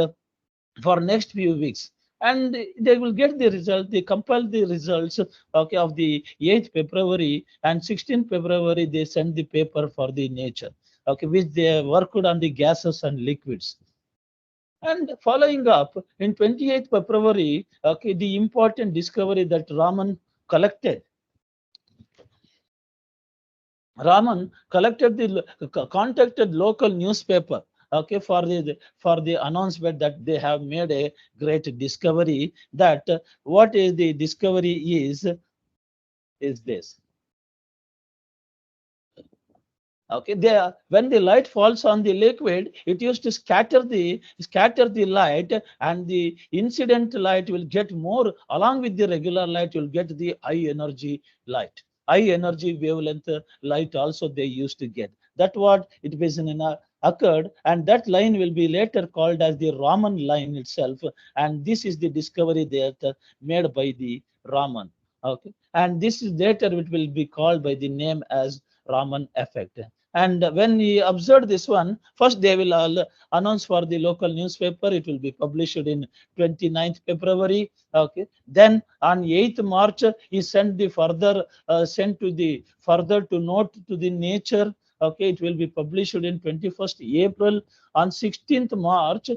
for next few weeks. And they will get the result. They compile the results, okay, of the 8th February and 16th February. They send the paper for the Nature, okay, which they worked on the gases and liquids. And following up in 28th February, okay, the important discovery that Raman collected Raman collected contacted local newspaper, okay, for the announcement that they have made a great discovery. That what is the discovery is this. Okay, there when the light falls on the liquid, it used to scatter the light, and the incident light will get more along with the regular light. You'll get the high energy light, high energy wavelength light. Also, they used to get that what it was in occurred, and that line will be later called as the Raman line itself. And this is the discovery that made by the Raman. Okay, and this is later it will be called by the name as Raman effect. And when we observe this one, first they will announce for the local newspaper. It will be published in 29th February. Okay. Then on 8th March, he sent the further sent to the further to note to the Nature. Okay, it will be published in 21st April. On 16th March,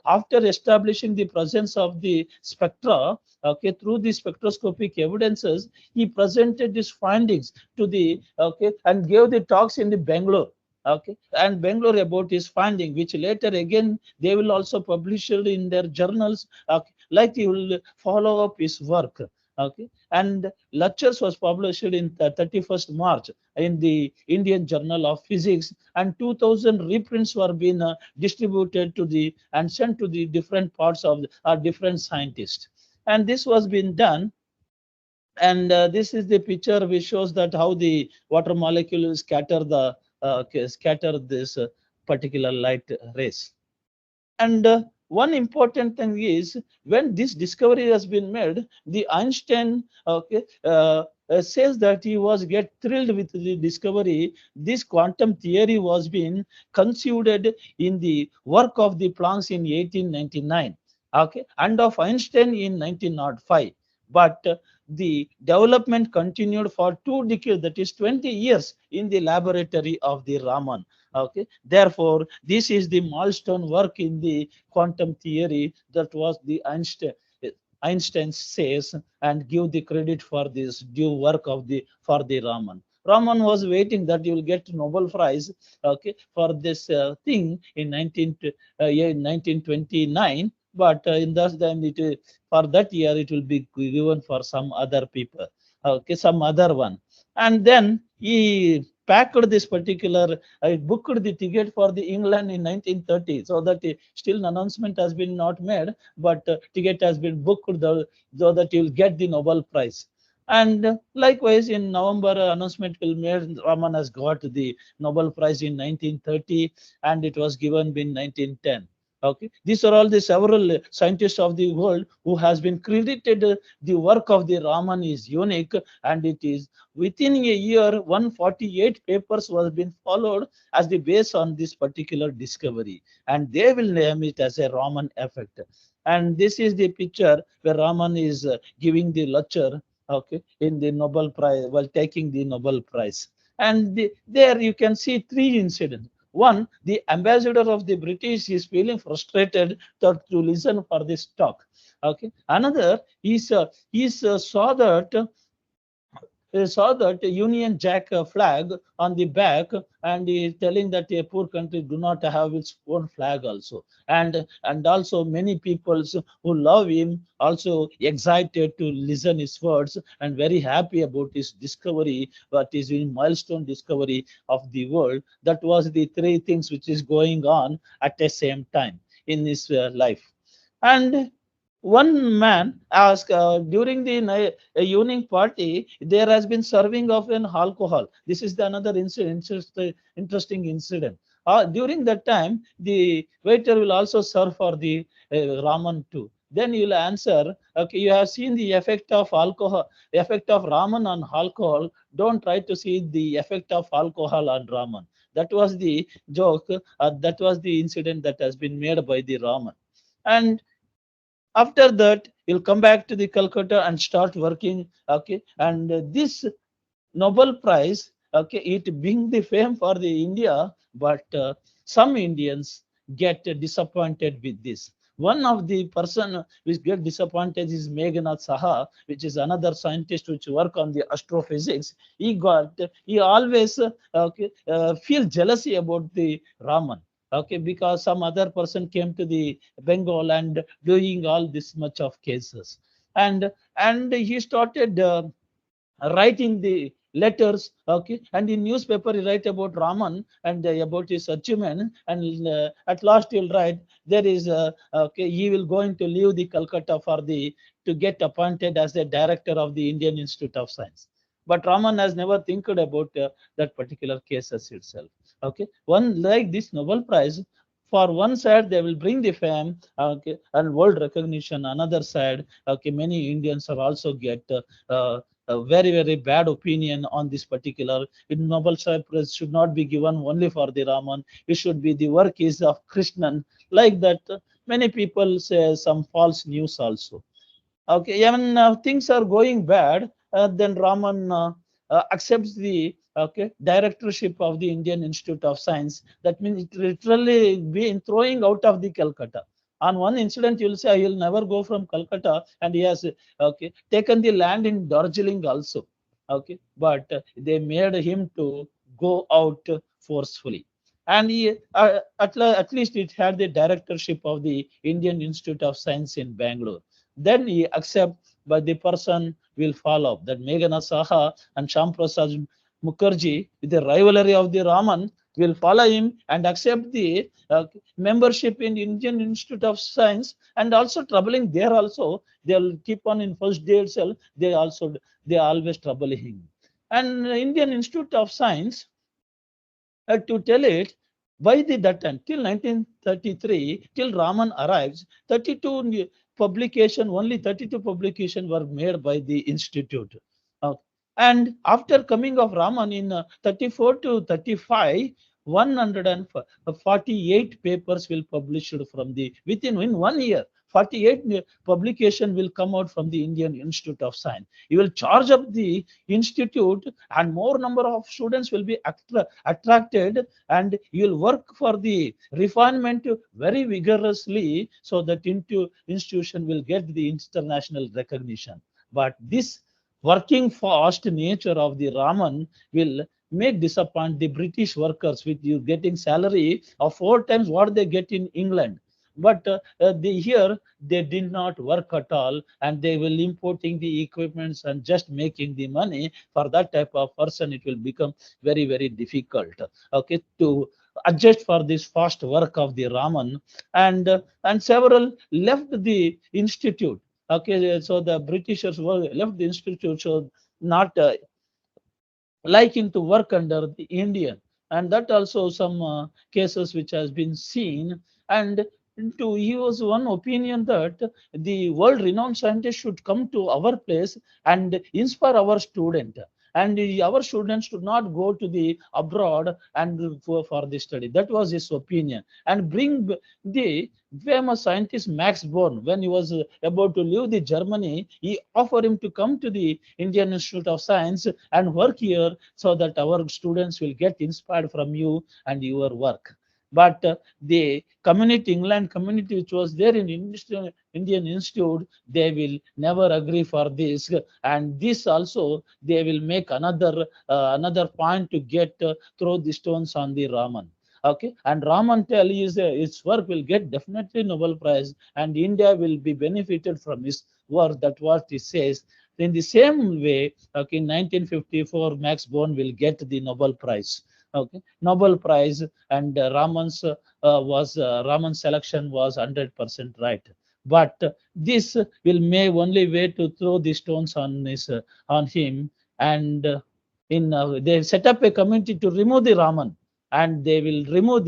after establishing the presence of the spectra, okay, through the spectroscopic evidences, he presented his findings to the okay and gave the talks in the Bangalore, okay, and Bangalore about his finding, which later again they will also publish it in their journals, okay, like he will follow up his work, okay, and lectures was published in 31st March in the Indian Journal of Physics, and 2000 reprints were being distributed to the and sent to the different parts of different scientists, and this was being done. And this is the picture which shows that how the water molecule scatter the scatter this particular light rays. And one important thing is when this discovery has been made, the Einstein okay, says that he was get thrilled with the discovery. This quantum theory was being considered in the work of the Planck in 1899, okay, and of Einstein in 1905. But the development continued for 2 decades, that is 20 years, in the laboratory of the Raman. Okay, therefore, this is the milestone work in the quantum theory that was the Einstein says and give the credit for this due work of the for the Raman. Raman was waiting that you will get Nobel Prize, okay, for this thing in 1929, but in that time for that year it will be given for some other people, okay, some other one, and then he packed this particular I booked the ticket for the England in 1930, so that still announcement has been not made, but ticket has been booked so that you'll get the Nobel Prize. And likewise, in November, announcement will made Raman has got the Nobel Prize in 1930, and it was given in 1910. Okay, these are all the several scientists of the world who has been credited. The work of the Raman is unique, and it is within a year 148 papers was been followed as the base on this particular discovery, and they will name it as a Raman effect. And this is the picture where Raman is giving the lecture, okay, in the Nobel Prize while taking the Nobel Prize. And there you can see three incidents. One, the ambassador of the British is feeling frustrated to listen for this talk. Okay, another saw that Union Jack flag on the back, and he is telling that a poor country do not have its own flag also. And also many people who love him also excited to listen his words and very happy about his discovery, what is a milestone discovery of the world. That was the three things which is going on at the same time in his life. And one man asked during the evening party, there has been serving of an alcohol. This is the another interesting incident. During that time, the waiter will also serve for the Raman too. Then you will answer, okay, you have seen the effect of Raman on alcohol. Don't try to see the effect of alcohol on Raman. That was the joke. That was the incident that has been made by the Raman. And after that, you'll come back to the Calcutta and start working. Okay, and this Nobel Prize, okay, it being the fame for the India, but some Indians get disappointed with this. One of the person which get disappointed is Meghnad Saha, which is another scientist which work on the astrophysics. He always feel jealousy about the Raman. Okay, because some other person came to the Bengal and doing all this much of cases, and he started writing the letters. Okay, and in newspaper he write about Raman and about his achievement, and at last he'll write there is okay, he will going to leave the Calcutta for the to get appointed as the director of the Indian Institute of Science. But Raman has never think about that particular cases itself. Okay, one like this Nobel Prize, for one side they will bring the fame, okay, and world recognition. Another side, okay, many Indians are also get a very very bad opinion on this particular. Nobel Prize should not be given only for the Raman. It should be the work is of Krishnan. Like that, many people say some false news also. Okay, even things are going bad, then Raman accepts the okay directorship of the Indian Institute of Science. That means it literally being throwing out of the Calcutta. On one incident, you'll say he'll never go from Calcutta, and he has okay taken the land in Darjeeling also. Okay, but they made him to go out forcefully, and he at least it had the directorship of the Indian Institute of Science in Bangalore. Then he accept, but the person will follow. That Meghana Saha and Sham Prasad Mukherjee, with the rivalry of the Raman, will follow him and accept the membership in Indian Institute of Science, and also troubling there also. They'll keep on in first day itself. They always trouble him. And Indian Institute of Science, to tell it, by the that time till 1933, till Raman arrives, 32 publication, only 32 publication were made by the institute. Uh, and after coming of Raman in 34 to 35, 148 papers will published from the within in 1 year. 48 publication will come out from the Indian Institute of Science. You will charge up the institute, and more number of students will be attracted, and you will work for the refinement very vigorously, so that institution will get the international recognition. But this working fast nature of the Raman will make disappoint the British workers with you getting salary of 4 times what they get in England. But here they did not work at all, and they will importing the equipments and just making the money. For that type of person, it will become very very difficult, okay, to adjust for this fast work of the Raman. And several left the institute. Okay, so the Britishers were left the institute, so not liking to work under the Indian, and that also some cases which has been seen. And to use one opinion that the world renowned scientists should come to our place and inspire our student, and our students should not go to the abroad and for the study. That was his opinion, and bring the famous scientist Max Born, when he was about to leave the Germany, he offered him to come to the Indian Institute of Science and work here, so that our students will get inspired from you and your work. But the community, England community, which was there in Indian Institute, they will never agree for this. And this also, they will make another point to get throw the stones on the Raman. Okay, and Raman tell is his work will get definitely Nobel Prize, and India will be benefited from his work. That what he says. In the same way, okay, in 1954, Max Born will get the Nobel Prize. Okay, Nobel Prize, and Raman's selection was 100% right. But this will may only way to throw the stones on him, and they set up a committee to remove the Raman, and they will remove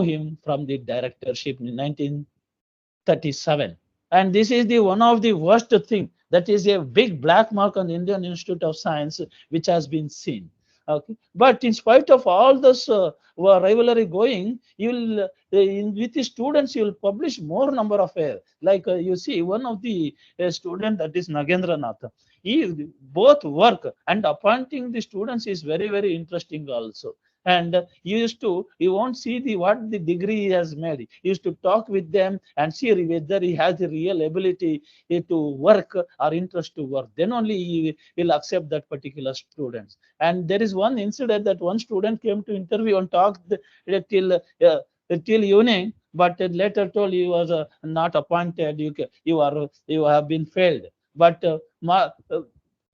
him from the directorship in 1937. And this is the one of the worst thing, that is a big black mark on the Indian Institute of Science which has been seen. Okay, but in spite of all this rivalry going, you will with the students you will publish more number of like you see one of the student, that is Nagendra Nath. He both work and appointing the students is very interesting also. And you won't see the what the degree he has made. He used to talk with them and see whether he has the real ability to work or interest to work. Then only he will accept that particular students. And there is one incident that one student came to interview and talked till evening, but later told he was not appointed. You have been failed. But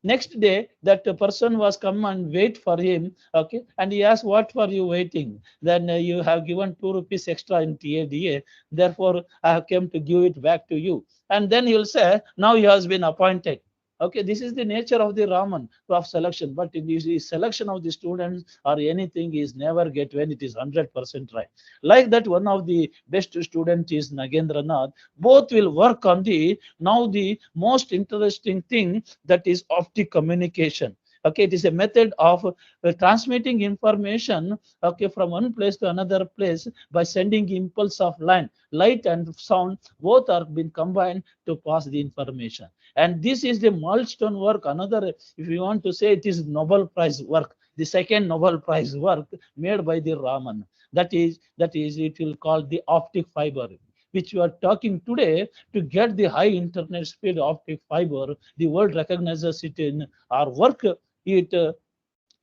next day that person was come and wait for him. Okay, and he asked, what for you waiting? Then you have given 2 rupees extra in TADA, therefore I have come to give it back to you. And then he will say, now he has been appointed. Okay, this is the nature of the Raman of selection. But in the selection of the students or anything is never get when it is 100% right. Like that, one of the best student is Nagendra Nath. Both will work on the now the most interesting thing, that is optic communication. Okay, it is a method of transmitting information, okay, from one place to another place by sending impulse of light and sound, both are been combined to pass the information. And this is the milestone work. Another, if you want to say, it is Nobel Prize work, the second Nobel Prize work made by the Raman. That is it will call the optic fiber, which we are talking today. To get the high internet speed optic fiber, the world recognizes it in our work. It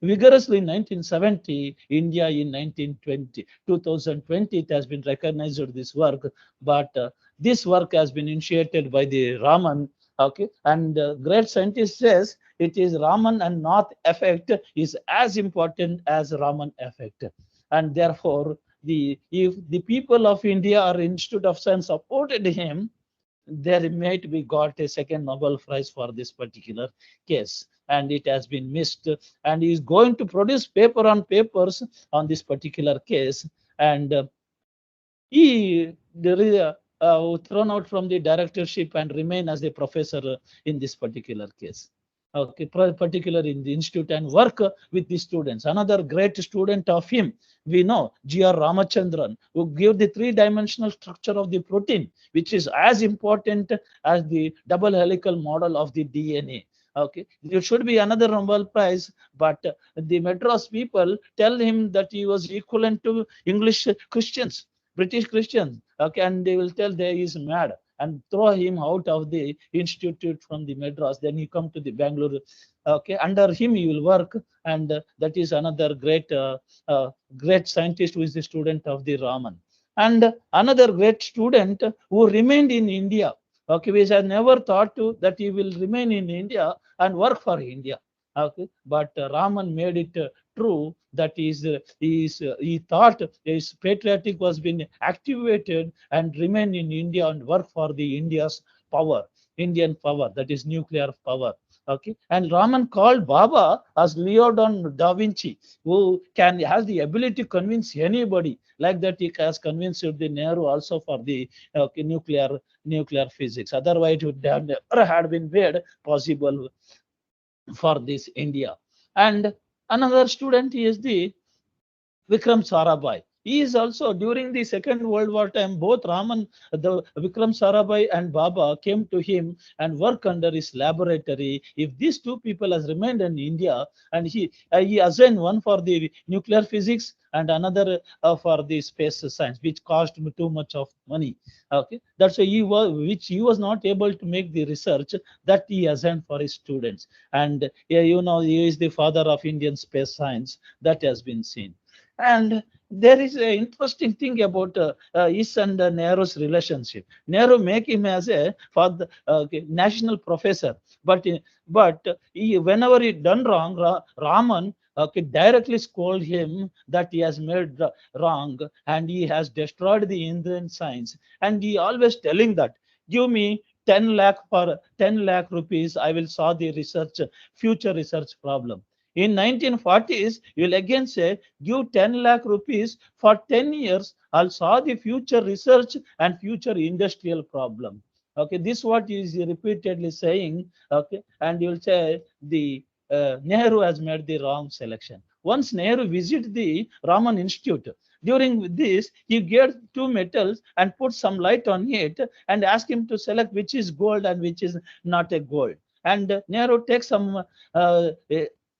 vigorously in 1970, India in 1920, 2020, it has been recognized this work. But this work has been initiated by the Raman. Okay, and great scientist says it is Raman and Nath effect is as important as Raman effect. And therefore, if the people of India or Institute of Science supported him, there might be got a second Nobel Prize for this particular case. And it has been missed. And he is going to produce paper on papers on this particular case. And he there is thrown out from the directorship and remain as a professor in this particular case. Okay, particular in the institute, and work with the students. Another great student of him, we know, G.R. Ramachandran, who gave the three-dimensional structure of the protein, which is as important as the double helical model of the DNA. Okay, it should be another Nobel Prize, but the Madras people tell him that he was equivalent to English Christians, British Christians. Okay, and they will tell that he is mad and throw him out of the institute from the Madras. Then he come to the Bangalore. Okay, under him he will work, and that is another great scientist who is the student of the Raman. And another great student who remained in India. Okay, which I never thought to that he will remain in India and work for India. Okay, but Raman made it true that he thought his patriotic was being activated and remain in India and work for the India's power, Indian power, that is nuclear power. Okay, and Raman called Baba as Leonardo da Vinci, who has the ability to convince anybody. Like that, he has convinced the Nehru also for the nuclear physics. Otherwise, it would have never had been made possible for this India. And another student is the Vikram Sarabhai. he is also during the Second World War time. Both Raman, the Vikram Sarabhai and Baba came to him and work under his laboratory. If these two people has remained in India, and he assigned one for the nuclear physics and another for the space science, which cost me too much of money. Okay, that's why he was not able to make the research that he assigned for his students. And yeah, he is the father of Indian space science. That has been seen. And there is an interesting thing about his and Nehru's relationship. Nehru make him as a father, national professor, but whenever he done wrong, Raman directly scold him that he has made wrong and he has destroyed the Indian science. And he always telling that, give me 10 lakh for 10 lakh rupees, I will solve the future research problem. In 1940s, you will again say, give 10 lakh rupees for 10 years, I'll solve the future research and future industrial problem. Okay, this what is repeatedly saying. Okay, and you'll say the Nehru has made the wrong selection. Once Nehru visited the Raman Institute, during this, he gave two metals and put some light on it and asked him to select which is gold and which is not a gold. And Nehru takes some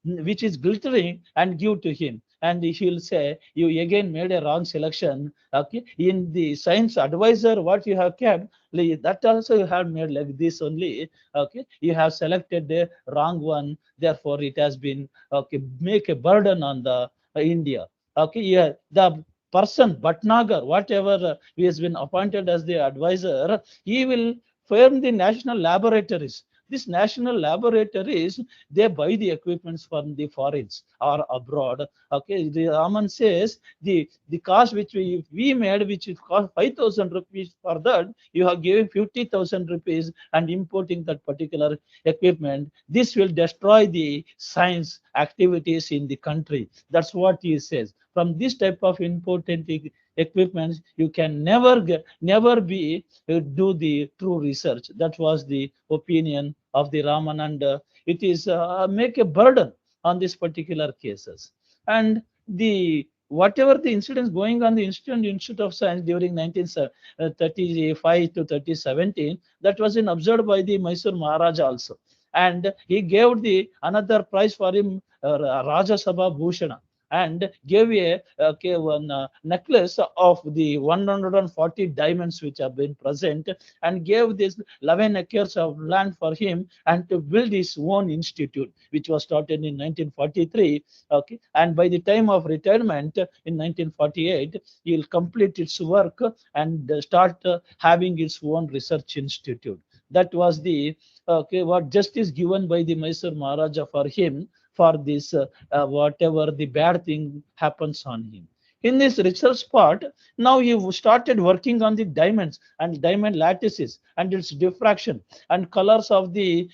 which is glittering and give to him. And he'll say, you again made a wrong selection. Okay, in the science advisor, what you have kept, that also you have made like this only. Okay, you have selected the wrong one, therefore it has been okay, make a burden on the India. Okay, yeah, the person Bhatnagar, whatever he has been appointed as the advisor, he will form the national laboratories. These national laboratories, they buy the equipments from the foreigners or abroad. Okay, the Raman says the cost which we made, which is cost 5,000 rupees, for that you have given 50,000 rupees and importing that particular equipment. This will destroy the science activities in the country. That's what he says. From this type of important equipments, you can never be do the true research. That was the opinion of the Raman, and it is make a burden on these particular cases. And the whatever the incidents going on the Institute of Science during 1935 to 3017, that was in observed by the Mysore Maharaja also. And he gave the another prize for him, Raja Sabha Bhushana, and gave a one necklace of the 140 diamonds which have been present, and gave this 11 acres of land for him and to build his own institute, which was started in 1943. Okay, and by the time of retirement in 1948, he'll complete its work and start having its own research institute. That was the okay what justice given by the Mysore Maharaja for him, for this whatever the bad thing happens on him. In this research part, now he started working on the diamonds and diamond lattices and its diffraction and colors of the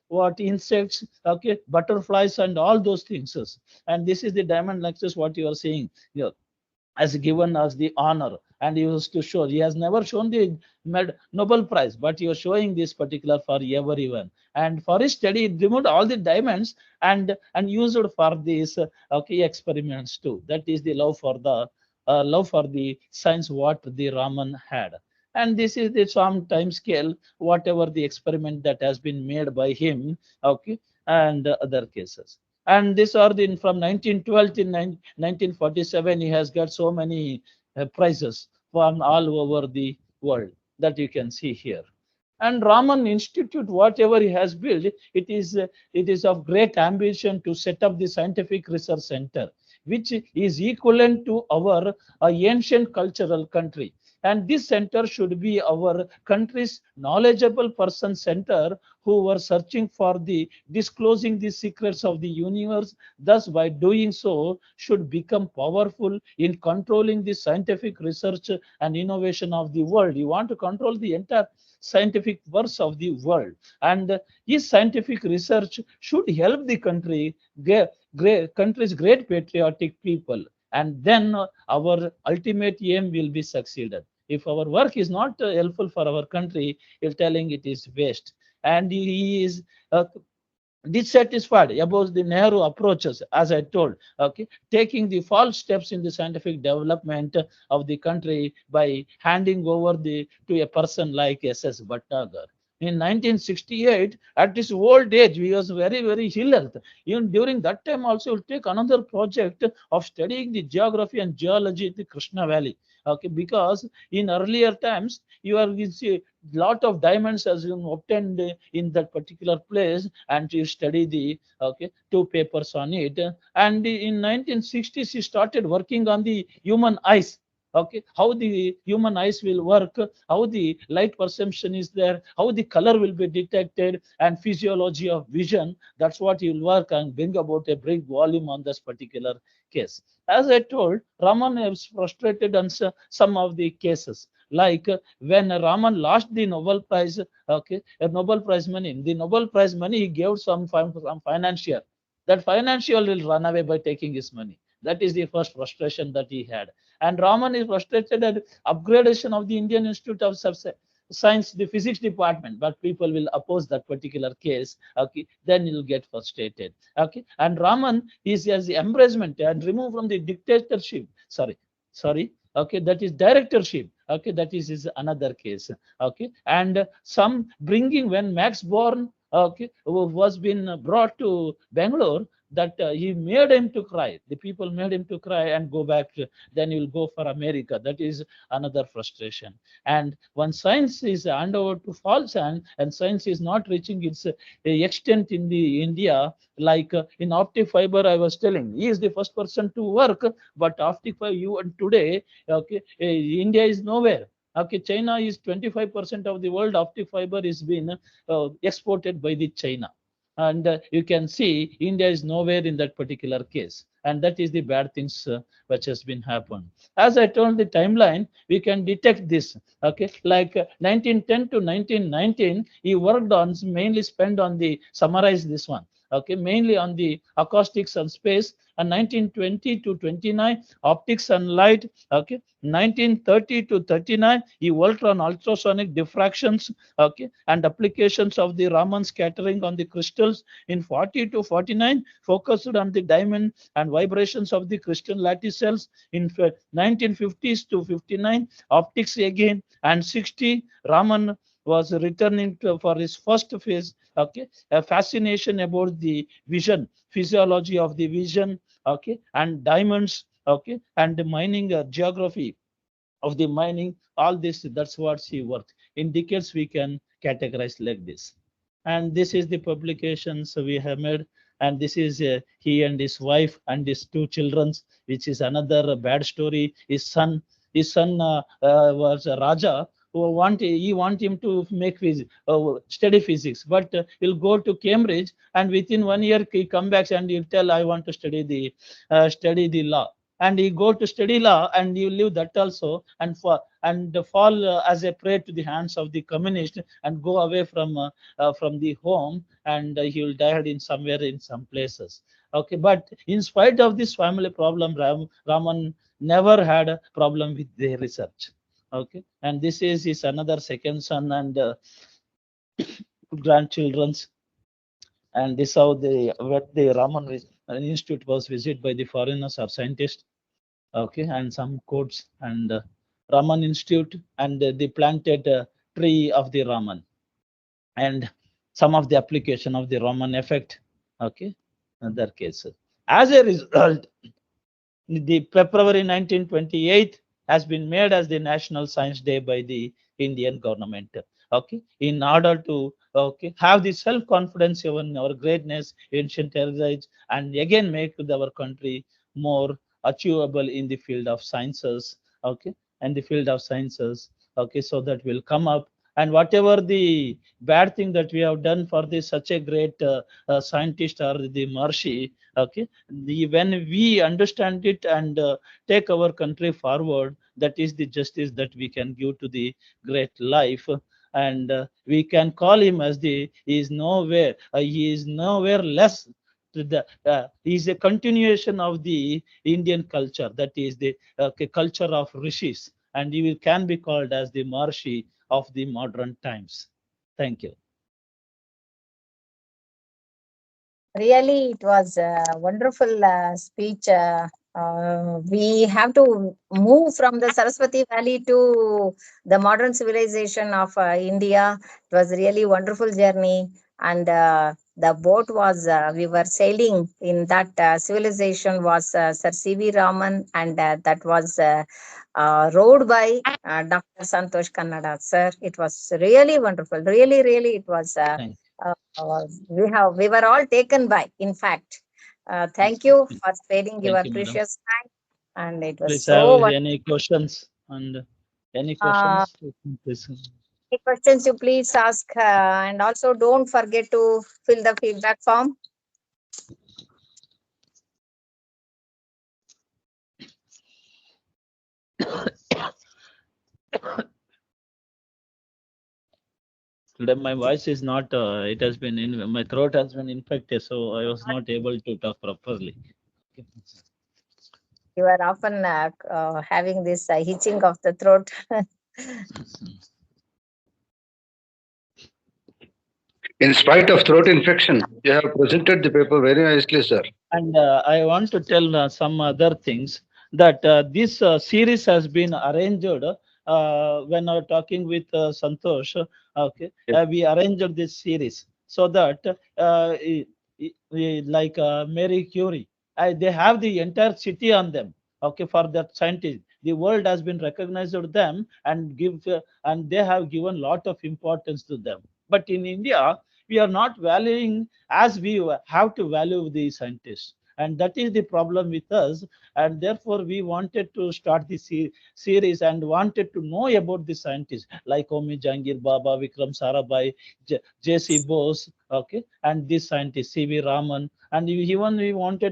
what insects, okay, butterflies and all those things. And this is the diamond lattice what you are seeing here, as given as the honor. And he used to show, he has never shown the Nobel Prize, but he was showing this particular for everyone. And for his study, he removed all the diamonds and used it for these okay experiments too. That is the love for the science what the Raman had. And this is the some time scale, whatever the experiment that has been made by him, okay, and other cases. And these are the from 1912 to 1947, he has got so many prizes from all over the world that you can see here. And Raman Institute, whatever he has built, it is of great ambition to set up the scientific research center, which is equivalent to our ancient cultural country. And this center should be our country's knowledgeable person center who were searching for the disclosing the secrets of the universe. Thus, by doing so, should become powerful in controlling the scientific research and innovation of the world. You want to control the entire scientific works of the world, and his scientific research should help the country's great patriotic people, and then our ultimate aim will be succeeded. If our work is not helpful for our country, he's telling it is waste. And he is uh, dissatisfied about the Nehru approaches, as I told, okay, taking the false steps in the scientific development of the country by handing over to a person like S.S. Bhatnagar. In 1968, at his old age, he was very, very ill health. Even during that time, also, will take another project of studying the geography and geology in the Krishna Valley. Okay, because in earlier times, you see lot of diamonds has been obtained in that particular place, and you study the two papers on it. And in 1960s, he started working on the human eyes. Okay, how the human eyes will work, how the light perception is there, how the color will be detected, and physiology of vision. That's what he will work and bring about a big volume on this particular case. As I told, Raman is frustrated on some of the cases, like when Raman lost the Nobel Prize, okay, a Nobel Prize money. The Nobel Prize money he gave some financier. That financier will run away by taking his money. That is the first frustration that he had. And Raman is frustrated at upgradation of the Indian Institute of Science, the physics department, but people will oppose that particular case. Okay, then you'll get frustrated. Okay, and Raman is as the embracement and remove from the dictatorship. Sorry, okay, that is directorship. Okay, that is another case. Okay, and some bringing when Max Born, okay, was been brought to Bangalore, that he made him to cry. The people made him to cry and go back. Then you'll go for America. That is another frustration. And when science is handed over to false and science is not reaching its extent in the India, like in optic fiber, I was telling, he is the first person to work, but optic fiber, you and today, okay, India is nowhere. Okay, China is 25% of the world optic fiber is being exported by the China. And you can see India is nowhere in that particular case. And that is the bad things which has been happened. As I told the timeline, we can detect this. Okay, like 1910 to 1919, he worked on, mainly spent on the, summarize this one. Okay, mainly on the acoustics and space. And 1920 to 29, optics and light. Okay, 1930 to 39, he worked on ultrasonic diffractions, okay, and applications of the Raman scattering on the crystals. In 40 to 49, focused on the diamond and vibrations of the crystal lattice cells. In 1950s to 59, optics again. And 60, Raman was returning for his first phase, okay, a fascination about the vision, physiology of the vision, okay, and diamonds, okay, and the mining geography of the mining, all this, that's what she worked. In decades, we can categorize like this. And this is the publications we have made. And this is he and his wife and his two children, which is another bad story. His son was a Raja, who want him to make study physics, but he'll go to Cambridge, and within 1 year he come back and he'll tell, I want to study the law. And he go to study law, and you leave that also, and fall as a prey to the hands of the communist, and go away from the home, and he will die in somewhere in some places. Okay, but in spite of this family problem, Raman never had a problem with the research. Okay, and this is his another second son and grandchildren's. And this how the what the Raman Institute was visited by the foreigners or scientists. Okay, and some quotes, and Raman Institute, and the planted tree of the Raman, and some of the application of the Raman effect. Okay, other cases. As a result, the February 1928 has been made as the National Science Day by the Indian government. Okay, in order to have the self-confidence in our greatness, ancient heritage, and again make our country more achievable in the field of sciences. Okay, and the field of sciences. Okay, so that will come up. And whatever the bad thing that we have done for this such a great scientist or the Marshi, okay, when we understand it and take our country forward, that is the justice that we can give to the great life. And we can call him as he is nowhere less to the he is a continuation of the Indian culture, that is the culture of rishis, and he can be called as the Marshi of the modern times. Thank you. Really, it was a wonderful speech. We have to move from the Saraswati Valley to the modern civilization of India. It was really wonderful journey, and the boat was we were sailing in that civilization was Sir C.V. Raman, and that was rowed by Dr. Santosh Kannada, sir. It was really wonderful. Really, really, it was. Thank We were all taken by, in fact. Thank you. you for sparing Thank your you, madam. precious time, and it was Please have so wonderful. any questions and any Uh, questions? Please. any questions you please ask, and also don't forget to fill the feedback form. Today my voice is not. It has been in my throat has been infected, so I was not able to talk properly. Okay. You are often having this hitching of the throat. In spite of throat infection, you have presented the paper very nicely, sir. And I want to tell some other things that this series has been arranged when I was talking with Santosh. Okay, Yes. we arranged this series so that like Mary Curie, they have the entire city on them. Okay, for that scientist, the world has been recognized them and and they have given lot of importance to them. But in India, we are not valuing as we have to value the scientists, and that is the problem with us. And therefore we wanted to start this series and wanted to know about the scientists like Homi Jangir Baba, Vikram Sarabhai, JC Bose, okay, and this scientist CV Raman, and even we wanted